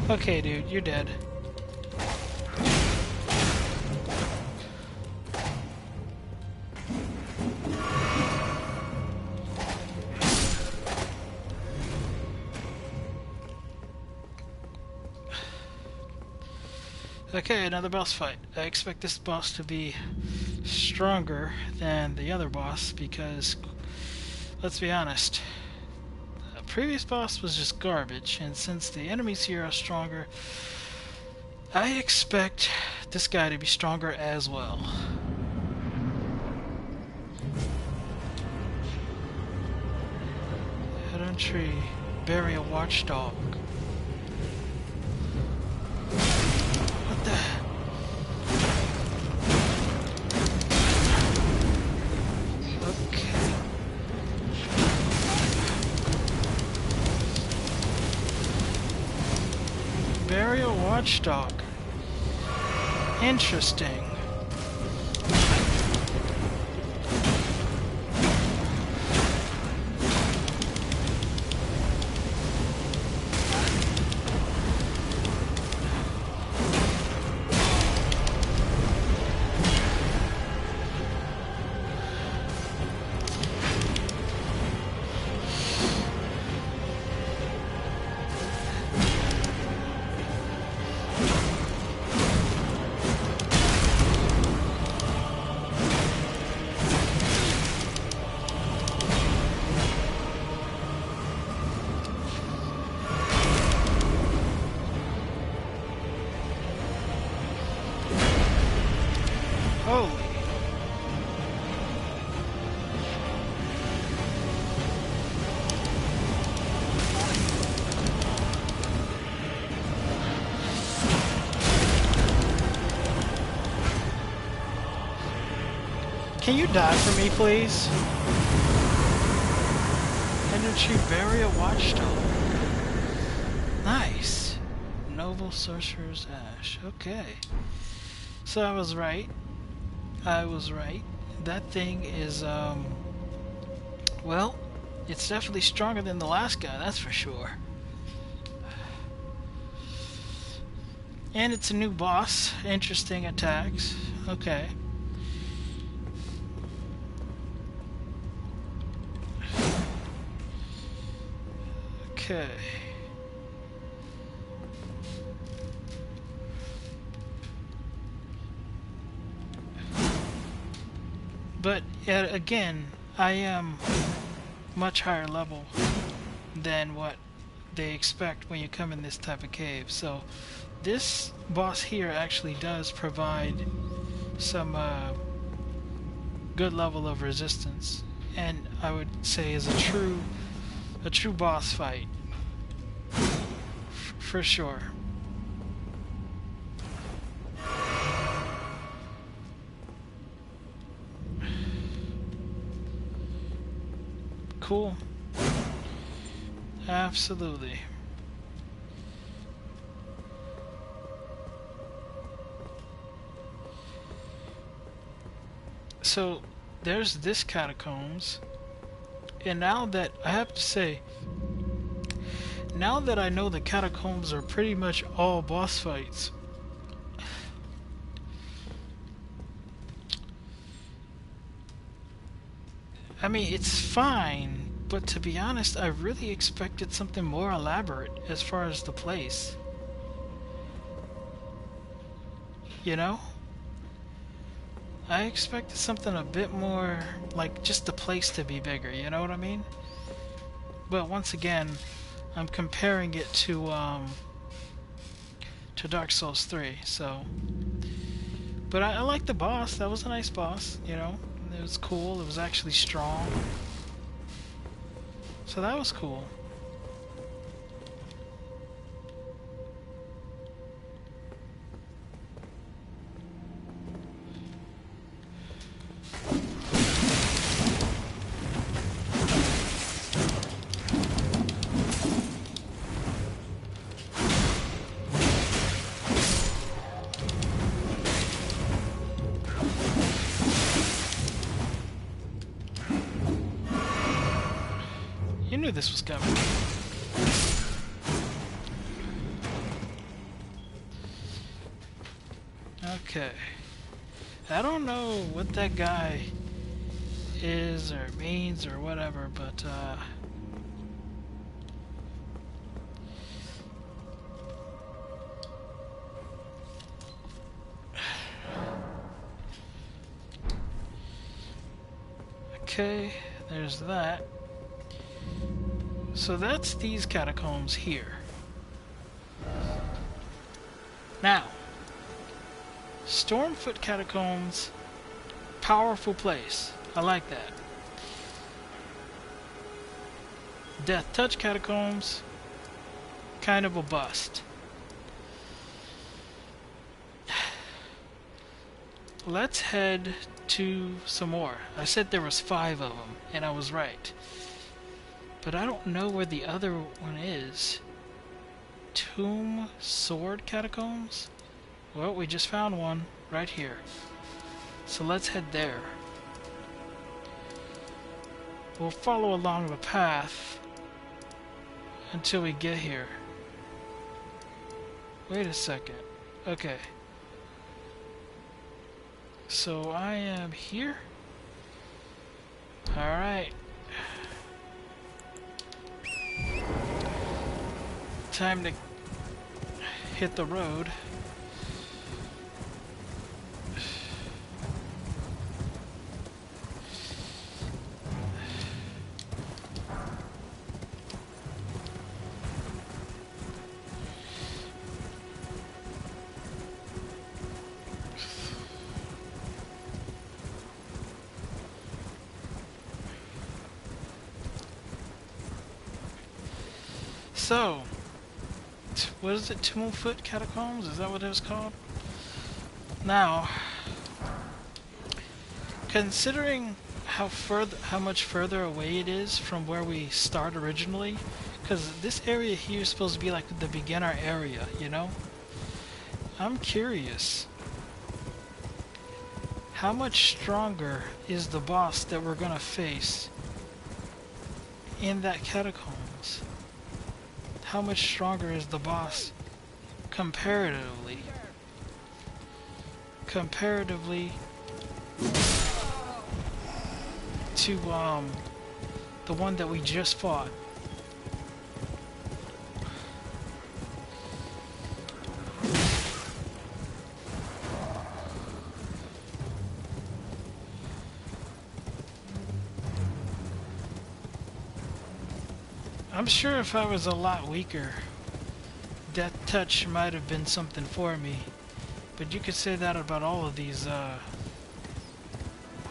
A: Okay, dude, you're dead. Okay, another boss fight. I expect this boss to be stronger than the other boss because, let's be honest, the previous boss was just garbage, and since the enemies here are stronger, I expect this guy to be stronger as well. Hidden tree, bury a watchdog. What the? Okay. Bury a watchdog. Interesting. Holy. Can you die for me, please? Energy bury a watchdog. Nice. Noble Sorcerer's Ash. Okay. So I was right. I was right. That thing is, well, it's definitely stronger than the last guy, that's for sure. And it's a new boss. Interesting attacks. Okay. Okay. But again, I am much higher level than what they expect when you come in this type of cave. So this boss here actually does provide some good level of resistance, and I would say is a true boss fight. for sure. Cool. Absolutely. So there's this catacombs, and now that I have to say, now that I know the catacombs are pretty much all boss fights, I mean, it's fine, but to be honest, I really expected something more elaborate as far as the place. You know? I expected something a bit more, like just the place to be bigger, you know what I mean? But once again, I'm comparing it to Dark Souls 3, so... But I like the boss. That was a nice boss, you know? It was cool. It was actually strong. So that was cool. You knew this was coming. Okay. I don't know what that guy is or means or whatever, but okay, there's that. So that's these catacombs here. Now, Stormfoot Catacombs, powerful place. I like that. Death Touch Catacombs, kind of a bust. Let's head to some more. I said there was 5 of them, and I was right. But I don't know where the other one is. Tomb Sword Catacombs? Well, we just found one right here. So let's head there. We'll follow along the path until we get here. Wait a second. Okay. So I am here. Alright. Time to hit the road. So, what is it? Tomb-foot Catacombs? Is that what it was called? Now, considering how much further away it is from where we start originally, because this area here is supposed to be like the beginner area, you know? I'm curious. How much stronger is the boss that we're gonna face in that catacombs? How much stronger is the boss comparatively? Comparatively to the one that we just fought. I'm sure if I was a lot weaker, Death Touch might have been something for me. But you could say that about all of these,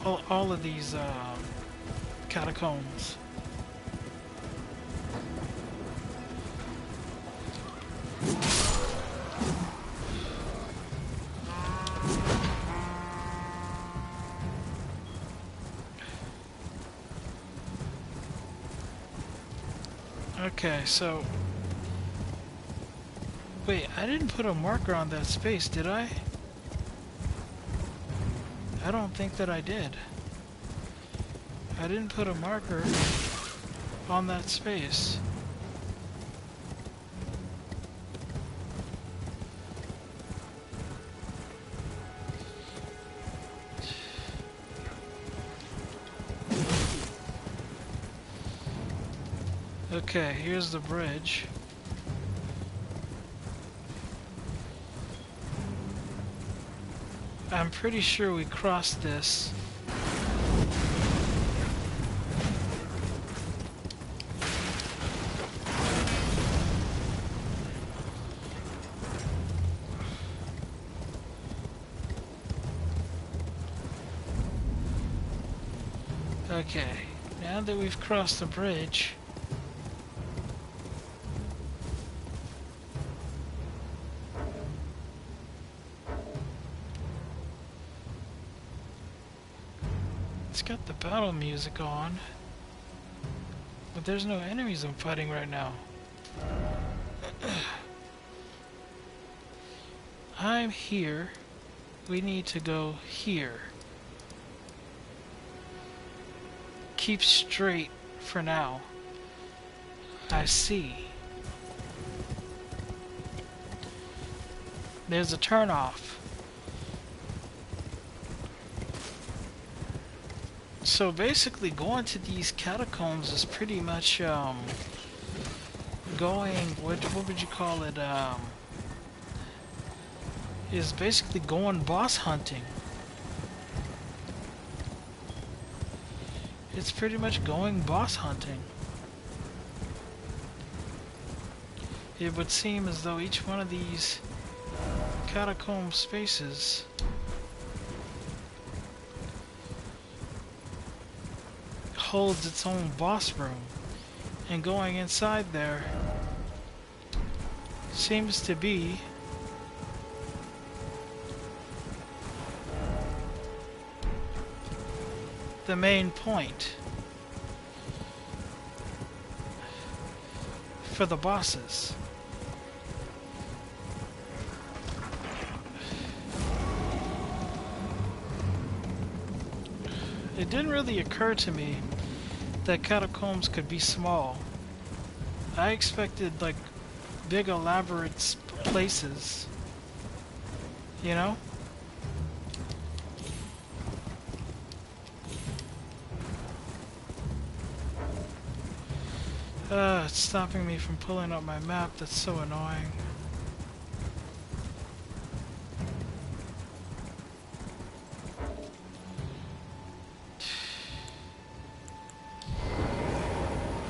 A: all of these catacombs. Okay, so... Wait, I didn't put a marker on that space, did I? I don't think that I did. I didn't put a marker on that space. Okay, here's the bridge. I'm pretty sure we crossed this. Okay, now that we've crossed the bridge, it's got the battle music on, but there's no enemies I'm fighting right now. I'm here. We need to go here. Keep straight for now. I see. There's a turnoff. So basically going to these catacombs is pretty much going, what would you call it, is basically going boss hunting. It's pretty much going boss hunting. It would seem as though each one of these catacomb spaces holds its own boss room, and going inside there seems to be the main point for the bosses. It didn't really occur to me that catacombs could be small. I expected like big elaborate places, you know? It's stopping me from pulling up my map. That's so annoying.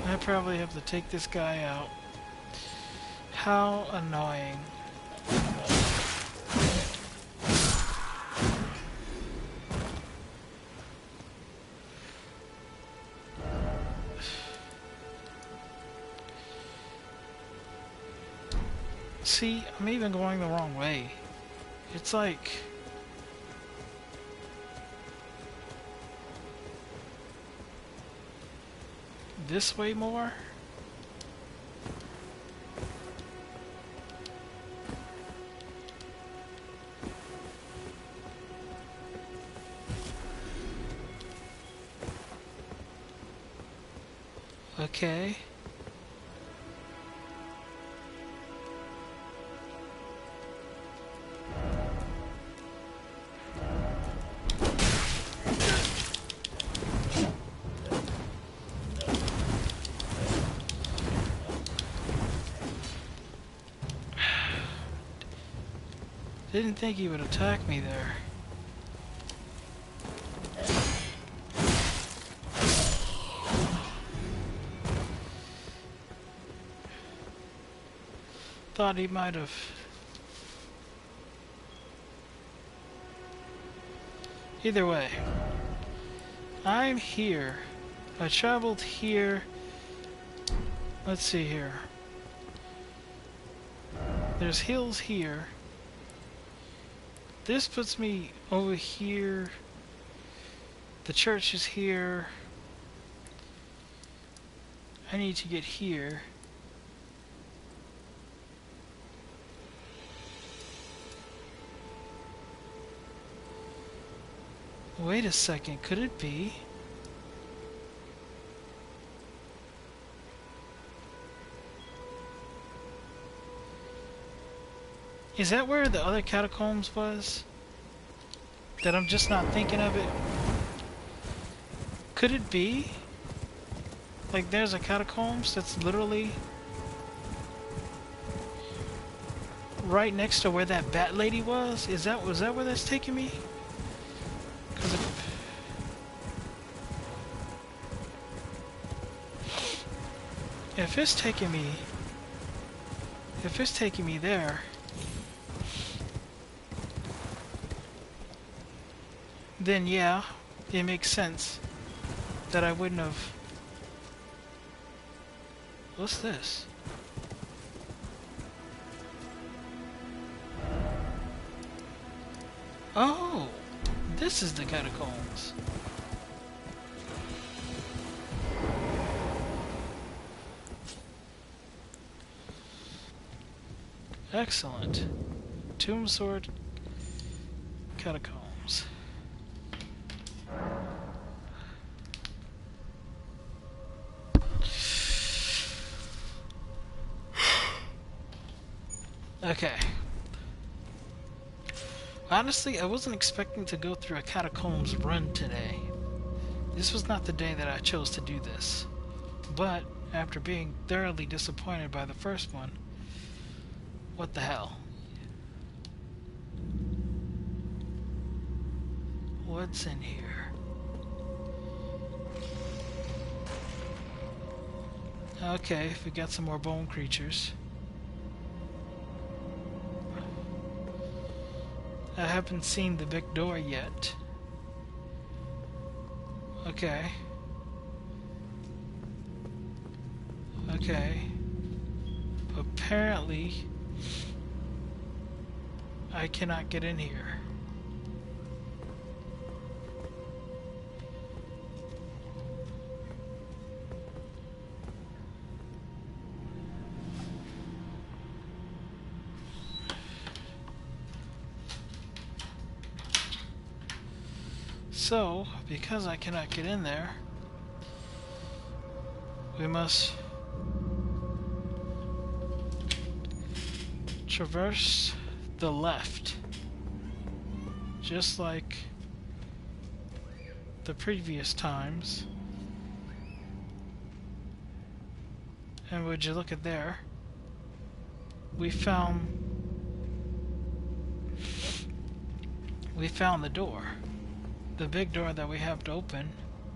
A: I probably have to take this guy out. How annoying. See, I'm even going the wrong way. It's like... this way more? Okay. Didn't think he would attack me there. Thought he might have. Either way, I'm here. I traveled here. Let's see here. There's hills here. This puts me over here. The church is here. I need to get here. Wait a second, could it be? Is that where the other catacombs was? That I'm just not thinking of it? Could it be? Like there's a catacombs that's literally right next to where that bat lady was? Was that where that's taking me? Cause if it's taking me there, then yeah, it makes sense that I wouldn't have. What's this? Oh, this is the catacombs. Excellent. Tomb sword catacombs. Okay. Honestly, I wasn't expecting to go through a catacombs run today. This was not the day that I chose to do this. But, after being thoroughly disappointed by the first one, what the hell? What's in here? Okay, we got some more bone creatures. I haven't seen the big door yet. Okay. Okay. Apparently, I cannot get in here. So, because I cannot get in there, we must traverse the left, just like the previous times. And would you look at there, we found the door. The big door that we have to open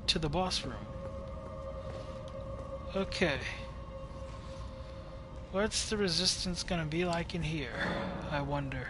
A: to the boss room. Okay. What's the resistance gonna be like in here, I wonder?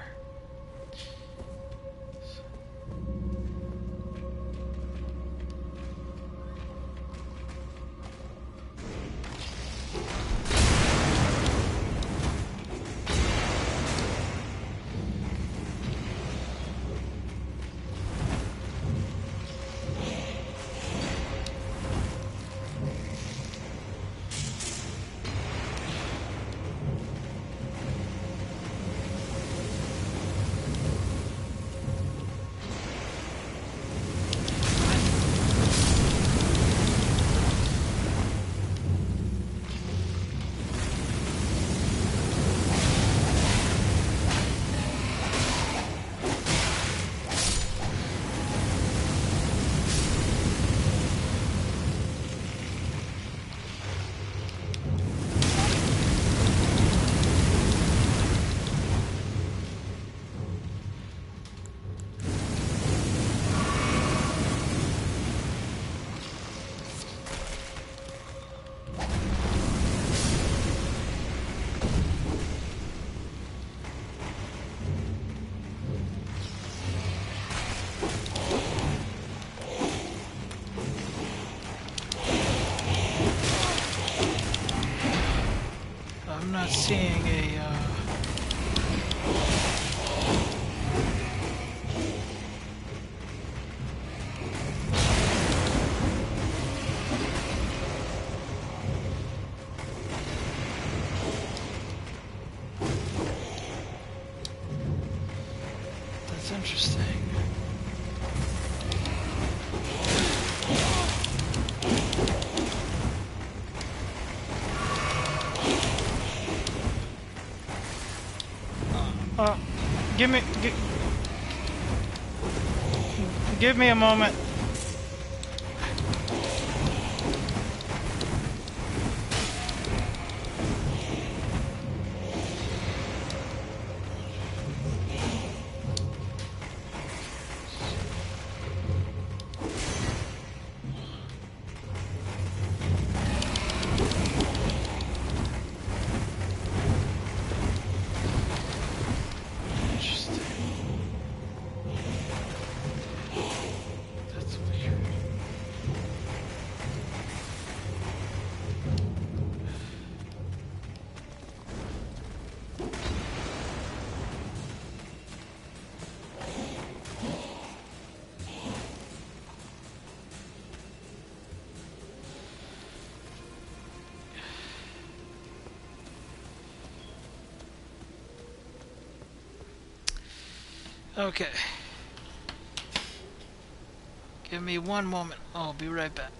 A: I'm not seeing a that's interesting. Uh, give me, give me a moment. Interesting. That's weird. Okay. Give me one moment. I'll be right back.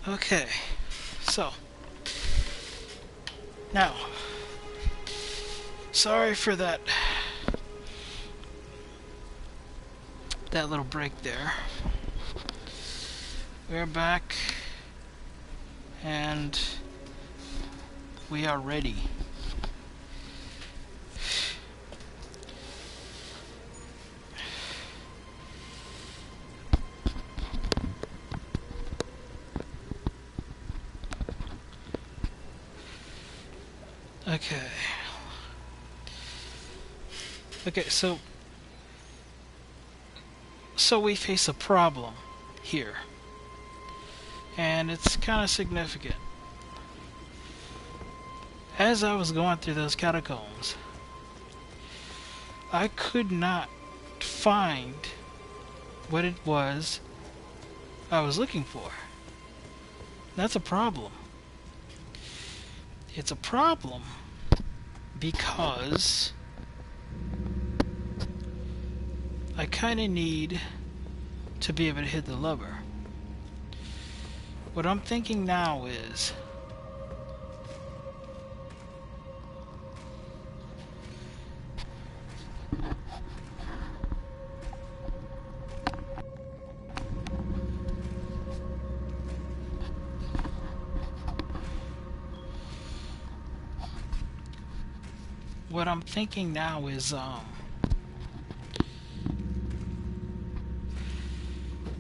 A: Okay, so now, sorry for that little break there. We're back and we are ready. Okay. Okay, so we face a problem here. And it's kind of significant. As I was going through those catacombs, I could not find what it was I was looking for. That's a problem. It's a problem because I kind of need to be able to hit the lever. What I'm thinking now is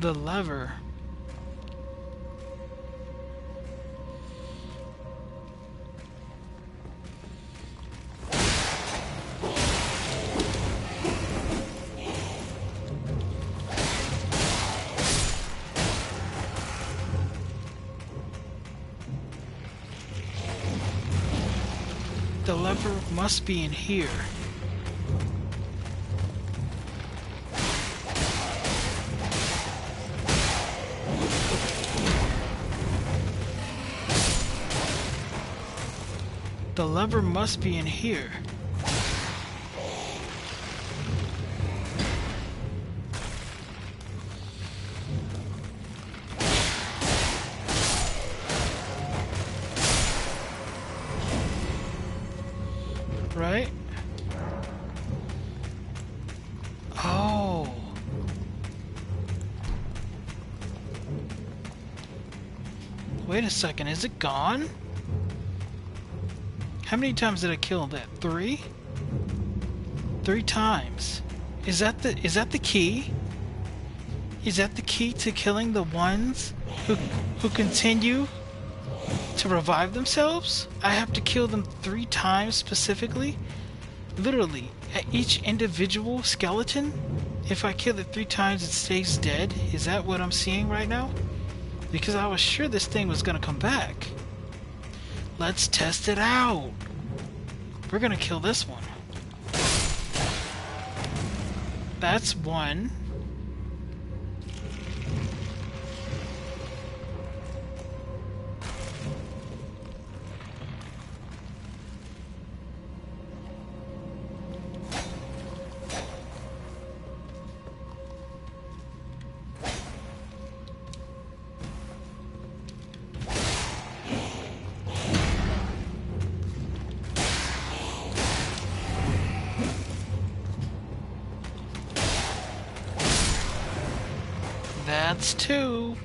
A: the lever must be in here. The lever must be in here. Right? Oh. Wait a second, is it gone? How many times did I kill that? 3? 3 times. Is that the key? Is that the key to killing the ones who continue to revive themselves? I have to kill them 3 times specifically? Literally, at each individual skeleton? If I kill it 3 times, it stays dead? Is that what I'm seeing right now? Because I was sure this thing was gonna come back. Let's test it out. We're gonna kill this one. That's 1. That's 2.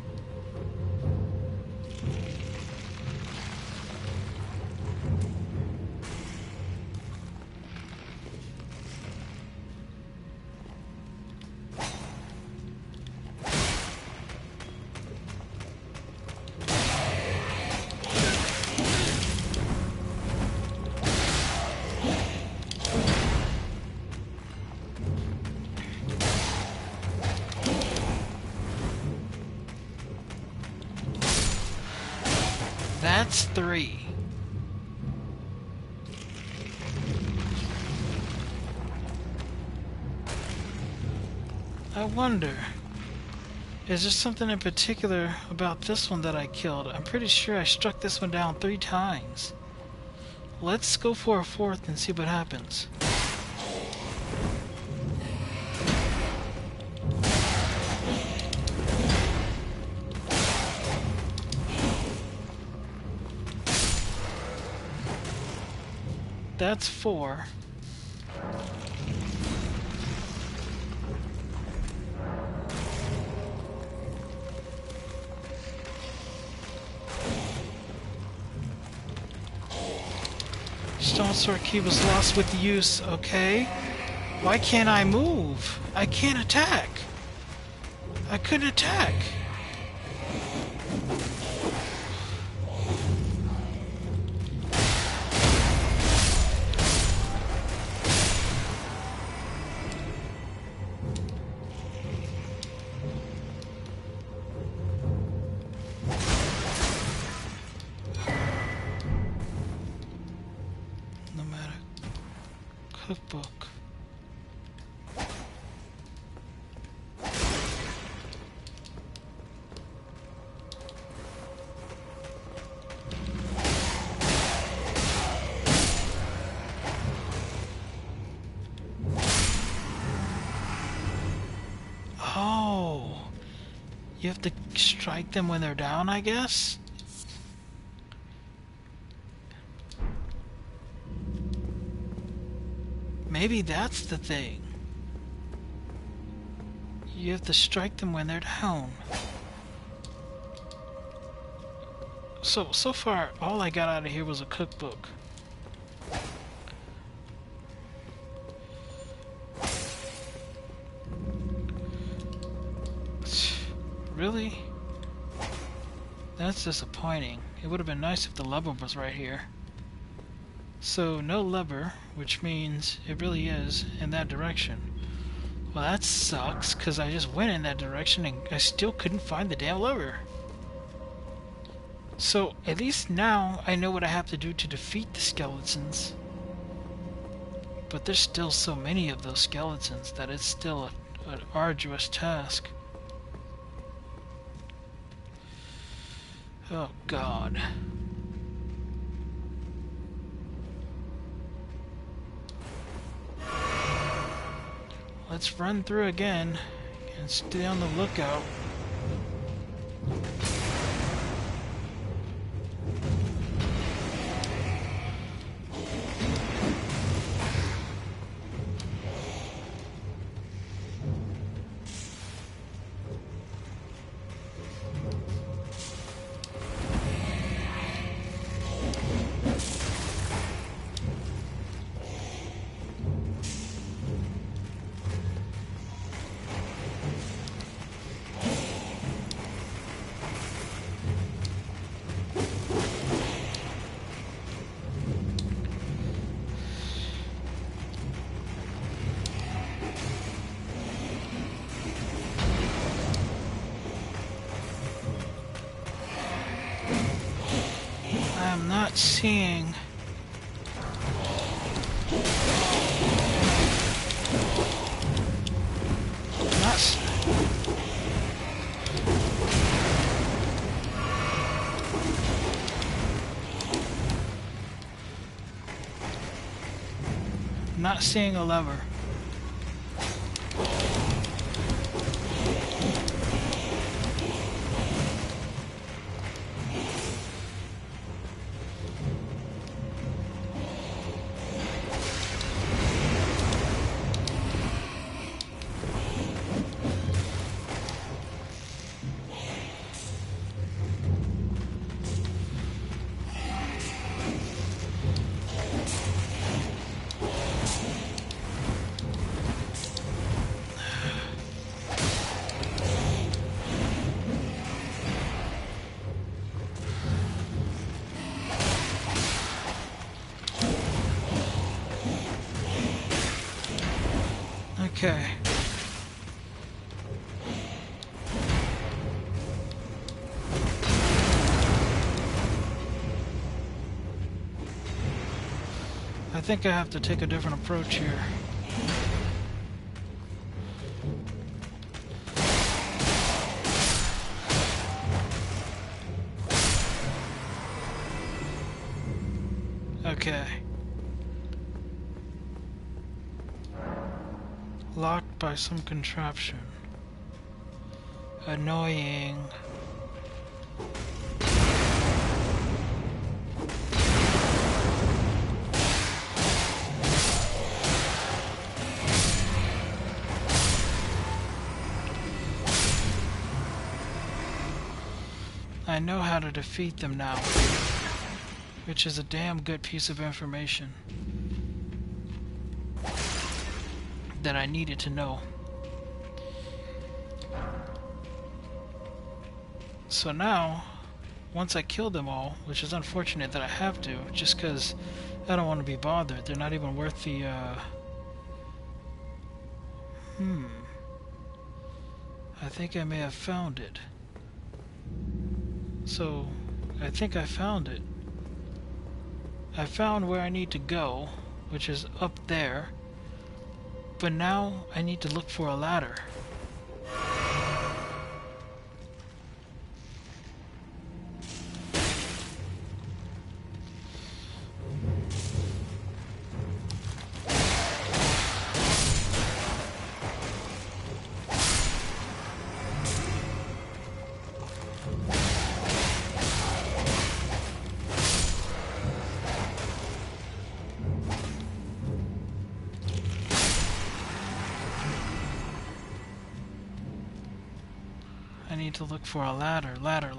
A: That's 3. I wonder, is there something in particular about this one that I killed? I'm pretty sure I struck this one down 3 times. Let's go for a 4th and see what happens. That's 4. Stone sword key was lost with use. Okay. Why can't I move? I can't attack. I couldn't attack. Nomadic cookbook. Oh, you have to strike them when they're down, I guess? Maybe that's the thing. You have to strike them when they're down. So far, all I got out of here was a cookbook. Really? That's disappointing. It would have been nice if the lever was right here. So, no lever, which means it really is in that direction. Well, that sucks, because I just went in that direction and I still couldn't find the damn lever. So, at least now I know what I have to do to defeat the skeletons. But there's still so many of those skeletons that it's still an arduous task. Oh, God. Let's run through again and stay on the lookout. I'm not seeing... Not seeing a lever. Okay. I think I have to take a different approach here. Okay. Locked by some contraption. Annoying. I know how to defeat them now, which is a damn good piece of information that I needed to know. So now, once I kill them all, which is unfortunate that I have to, just because I don't want to be bothered. They're not even worth the, I think I may have found it. So, I think I found it. I found where I need to go, which is up there. But now I need to look for a ladder. I need to look for a ladder, ladder.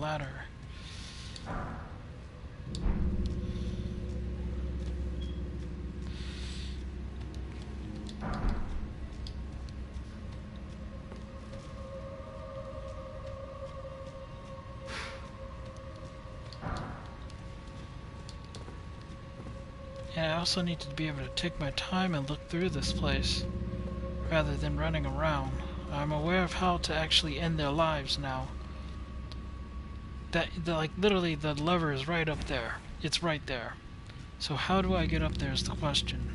A: And I also need to be able to take my time and look through this place, rather than running around. I'm aware of how to actually end their lives now. Like literally the lever is right up there. It's right there. So how do I get up there is the question.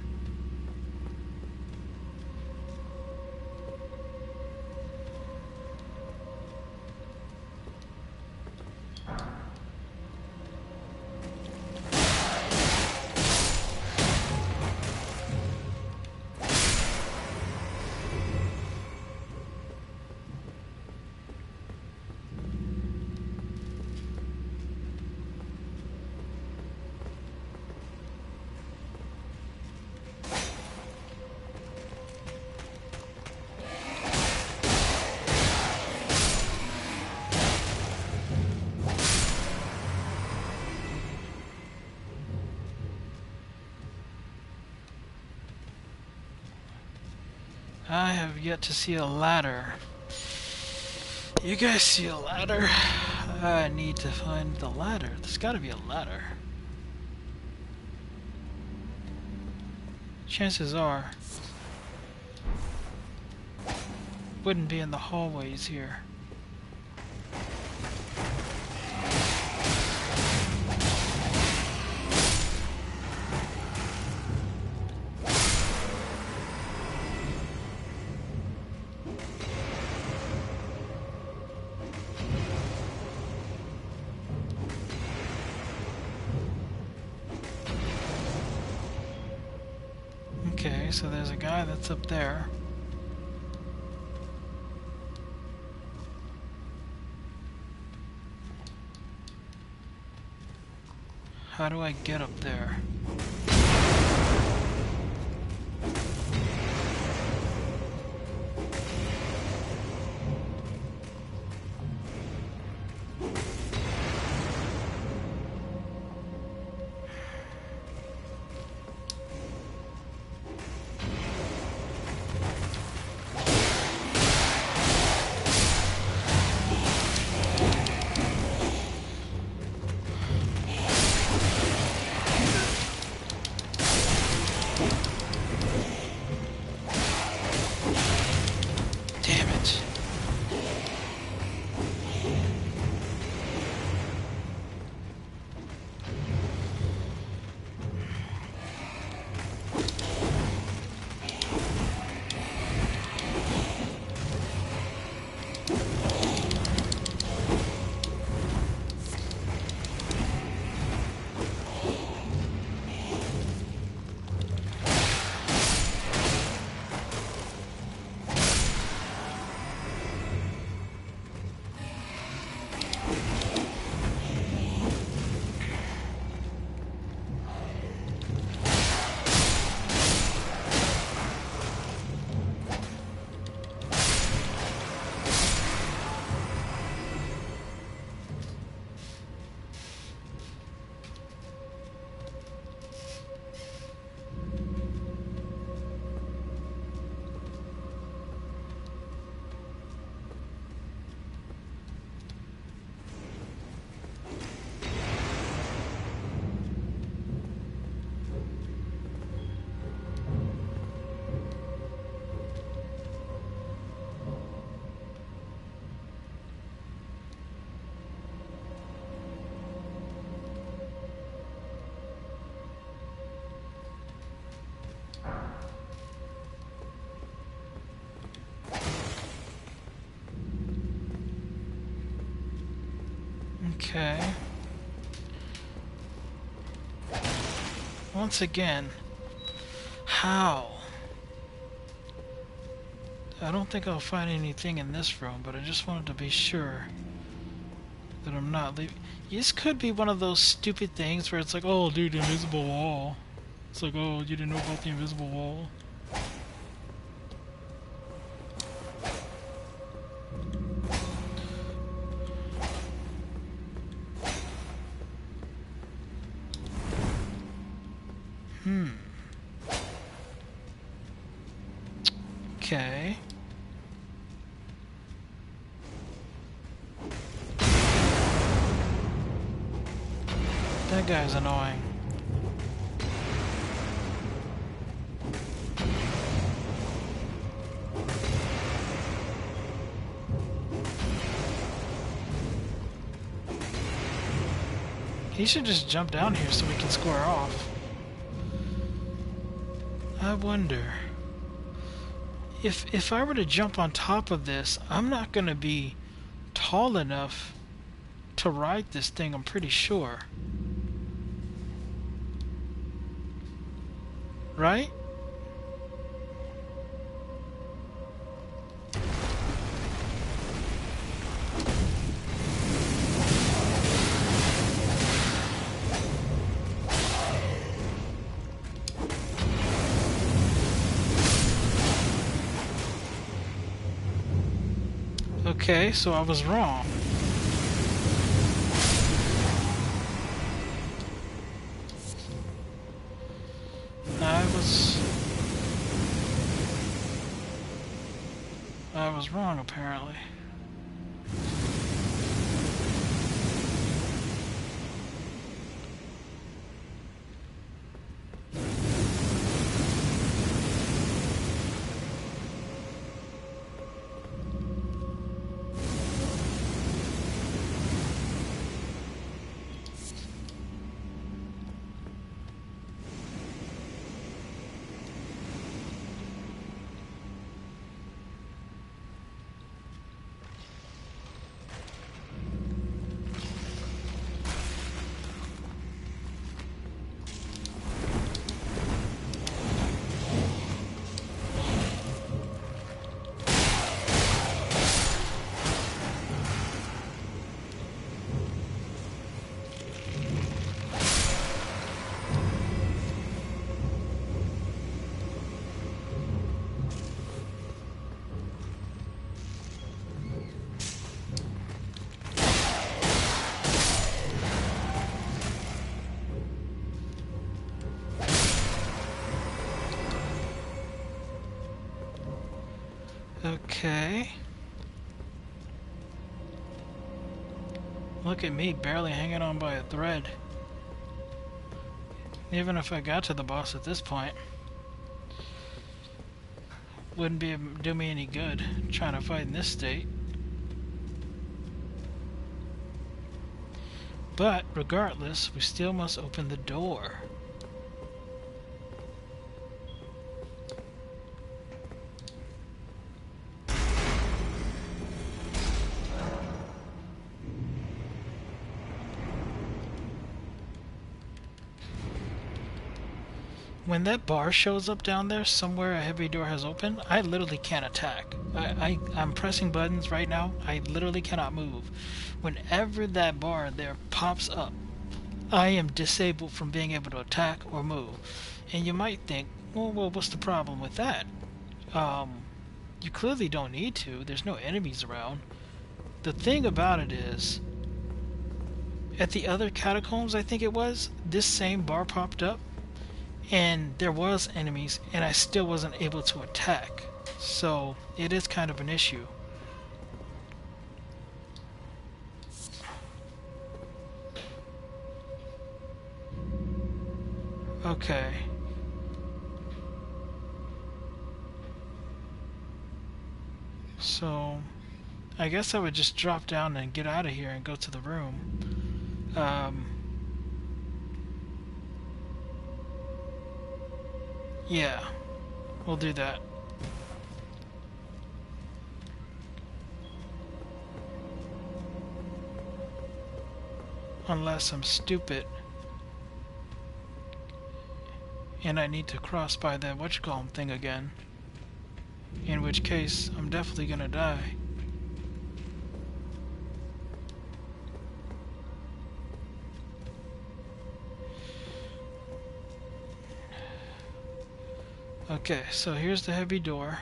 A: I have yet to see a ladder. You guys see a ladder? I need to find the ladder. There's gotta be a ladder. Chances are, wouldn't be in the hallways here. Okay, so there's a guy that's up there. How do I get up there? Okay. Once again, how? I don't think I'll find anything in this room, but I just wanted to be sure that I'm not leaving. This could be one of those stupid things where it's like, oh, dude, invisible wall. It's like, oh, you didn't know about the invisible wall. Okay. That guy's annoying. He should just jump down here so we can square off. I wonder if I were to jump on top of this, I'm not gonna be tall enough to ride this thing, I'm pretty sure. Right? Okay, so I was wrong. I was wrong, apparently. Okay. Look at me, barely hanging on by a thread. Even if I got to the boss at this point, wouldn't do me any good trying to fight in this state. But regardless, we still must open the door. When that bar shows up down there, somewhere a heavy door has opened, I literally can't attack. I'm pressing buttons right now. I literally cannot move. Whenever that bar there pops up, I am disabled from being able to attack or move. And you might think, well, what's the problem with that? You clearly don't need to. There's no enemies around. The thing about it is, at the other catacombs, I think it was, this same bar popped up, and there was enemies, and I still wasn't able to attack. So it is kind of an issue. Okay. So I guess I would just drop down and get out of here and go to the room. Yeah, we'll do that. Unless I'm stupid and I need to cross by that whatchamacallit thing again. In which case, I'm definitely gonna die. Okay, so here's the heavy door.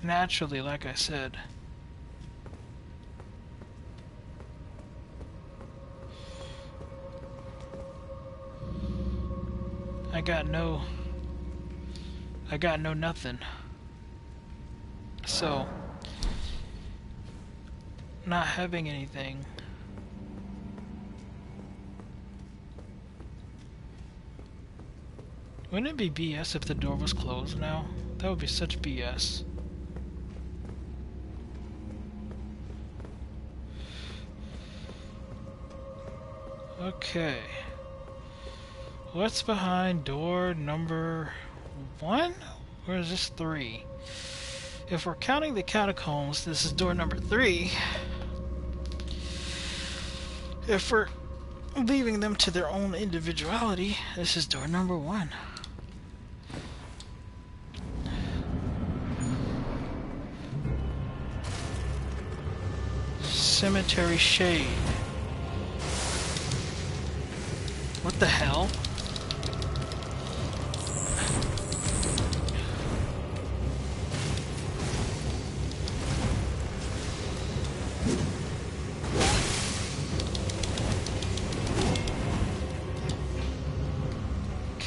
A: Naturally, like I said. I got no nothing. So, not having anything. Wouldn't it be BS if the door was closed now? That would be such BS. Okay. What's behind door number 1? Or is this 3? If we're counting the catacombs, this is door number 3. If we're leaving them to their own individuality, this is door number 1. Cemetery Shade. What the hell?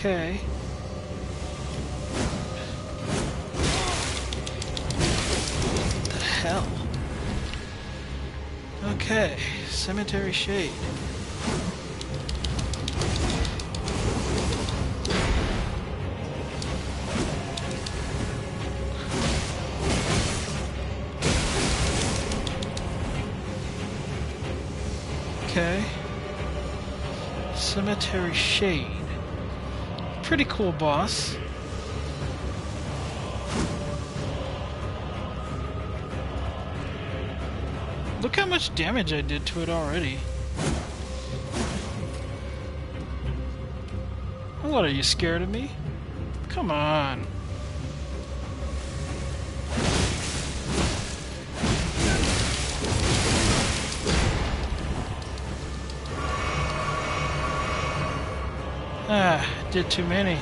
A: Okay. What the hell? Okay, Cemetery Shade. Okay. Cemetery Shade. Pretty cool boss. Look how much damage I did to it already. What, are you scared of me? Come on. Ah, did too many.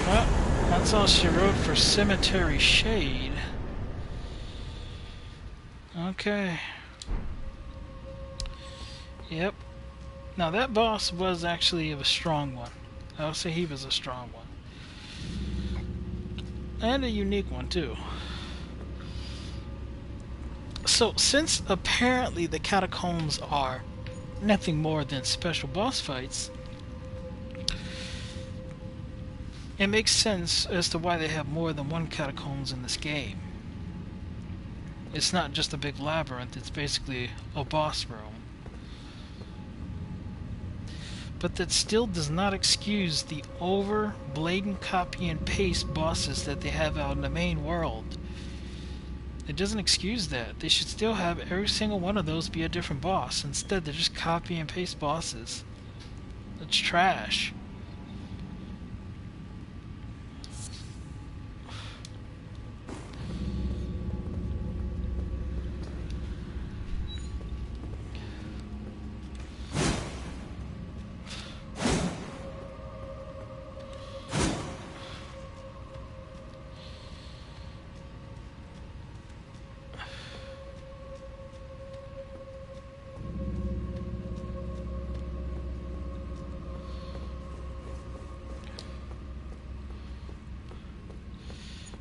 A: Well, that's all she wrote for Cemetery Shade. Okay. Yep. Now that boss was actually a strong one. I would say he was a strong one. And a unique one too. So, since apparently the catacombs are nothing more than special boss fights, it makes sense as to why they have more than one catacombs in this game. It's not just a big labyrinth, it's basically a boss room. But that still does not excuse the over blatant copy and paste bosses that they have out in the main world. It doesn't excuse that. They should still have every single one of those be a different boss. Instead, they're just copy and paste bosses. It's trash.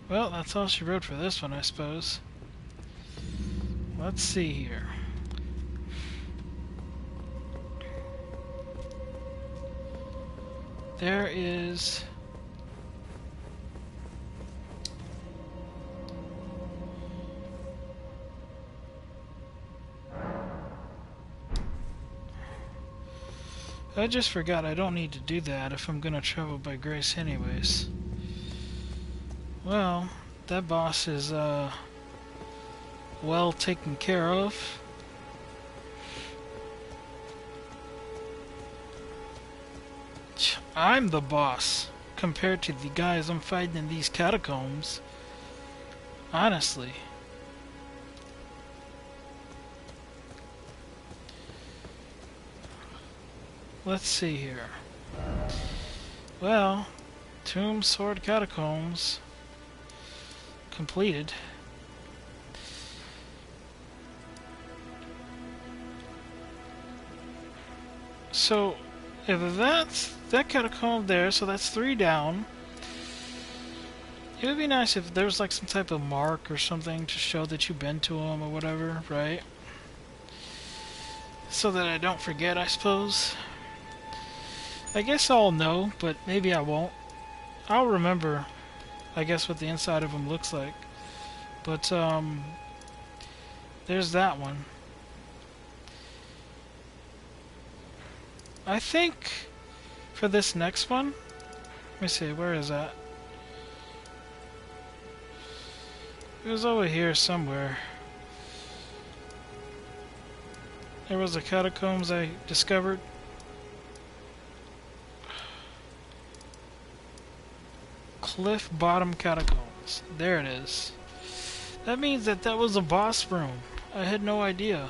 A: Well, that's all she wrote for this one, I suppose. Let's see here. There is... I just forgot I don't need to do that if I'm gonna travel by grace anyways. Well, that boss is, well taken care of. I'm the boss compared to the guys I'm fighting in these catacombs. Honestly. Let's see here. Well, Tomb Sword Catacombs completed. So, if that's that catacomb there, so that's 3 down. It would be nice if there was like some type of mark or something to show that you've been to them or whatever, right? So that I don't forget, I suppose. I guess I'll know, but maybe I won't. I'll remember, I guess, what the inside of them looks like. But, there's that one. I think for this next one, let me see, where is that? It was over here somewhere. There was the catacombs I discovered. Cliff Bottom Catacombs. There it is. That means that that was a boss room. I had no idea.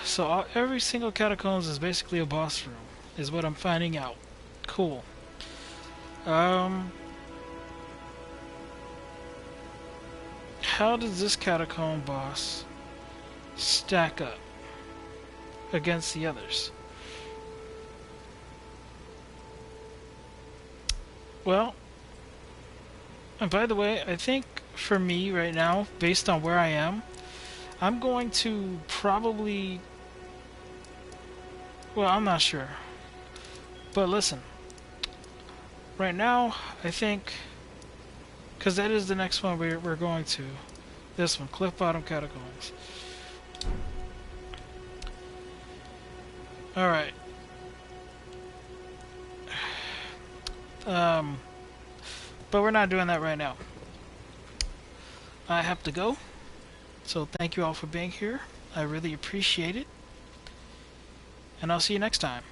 A: So every single catacombs is basically a boss room, is what I'm finding out. Cool. How does this catacomb boss stack up against the others? Well, and by the way, I think for me right now, based on where I am, I'm going to probably... Well, I'm not sure. But listen. Right now, I think... Because that is the next one we're going to. This one, Cliff Bottom Catacombs. Alright. But we're not doing that right now. I have to go. So thank you all for being here. I really appreciate it. And I'll see you next time.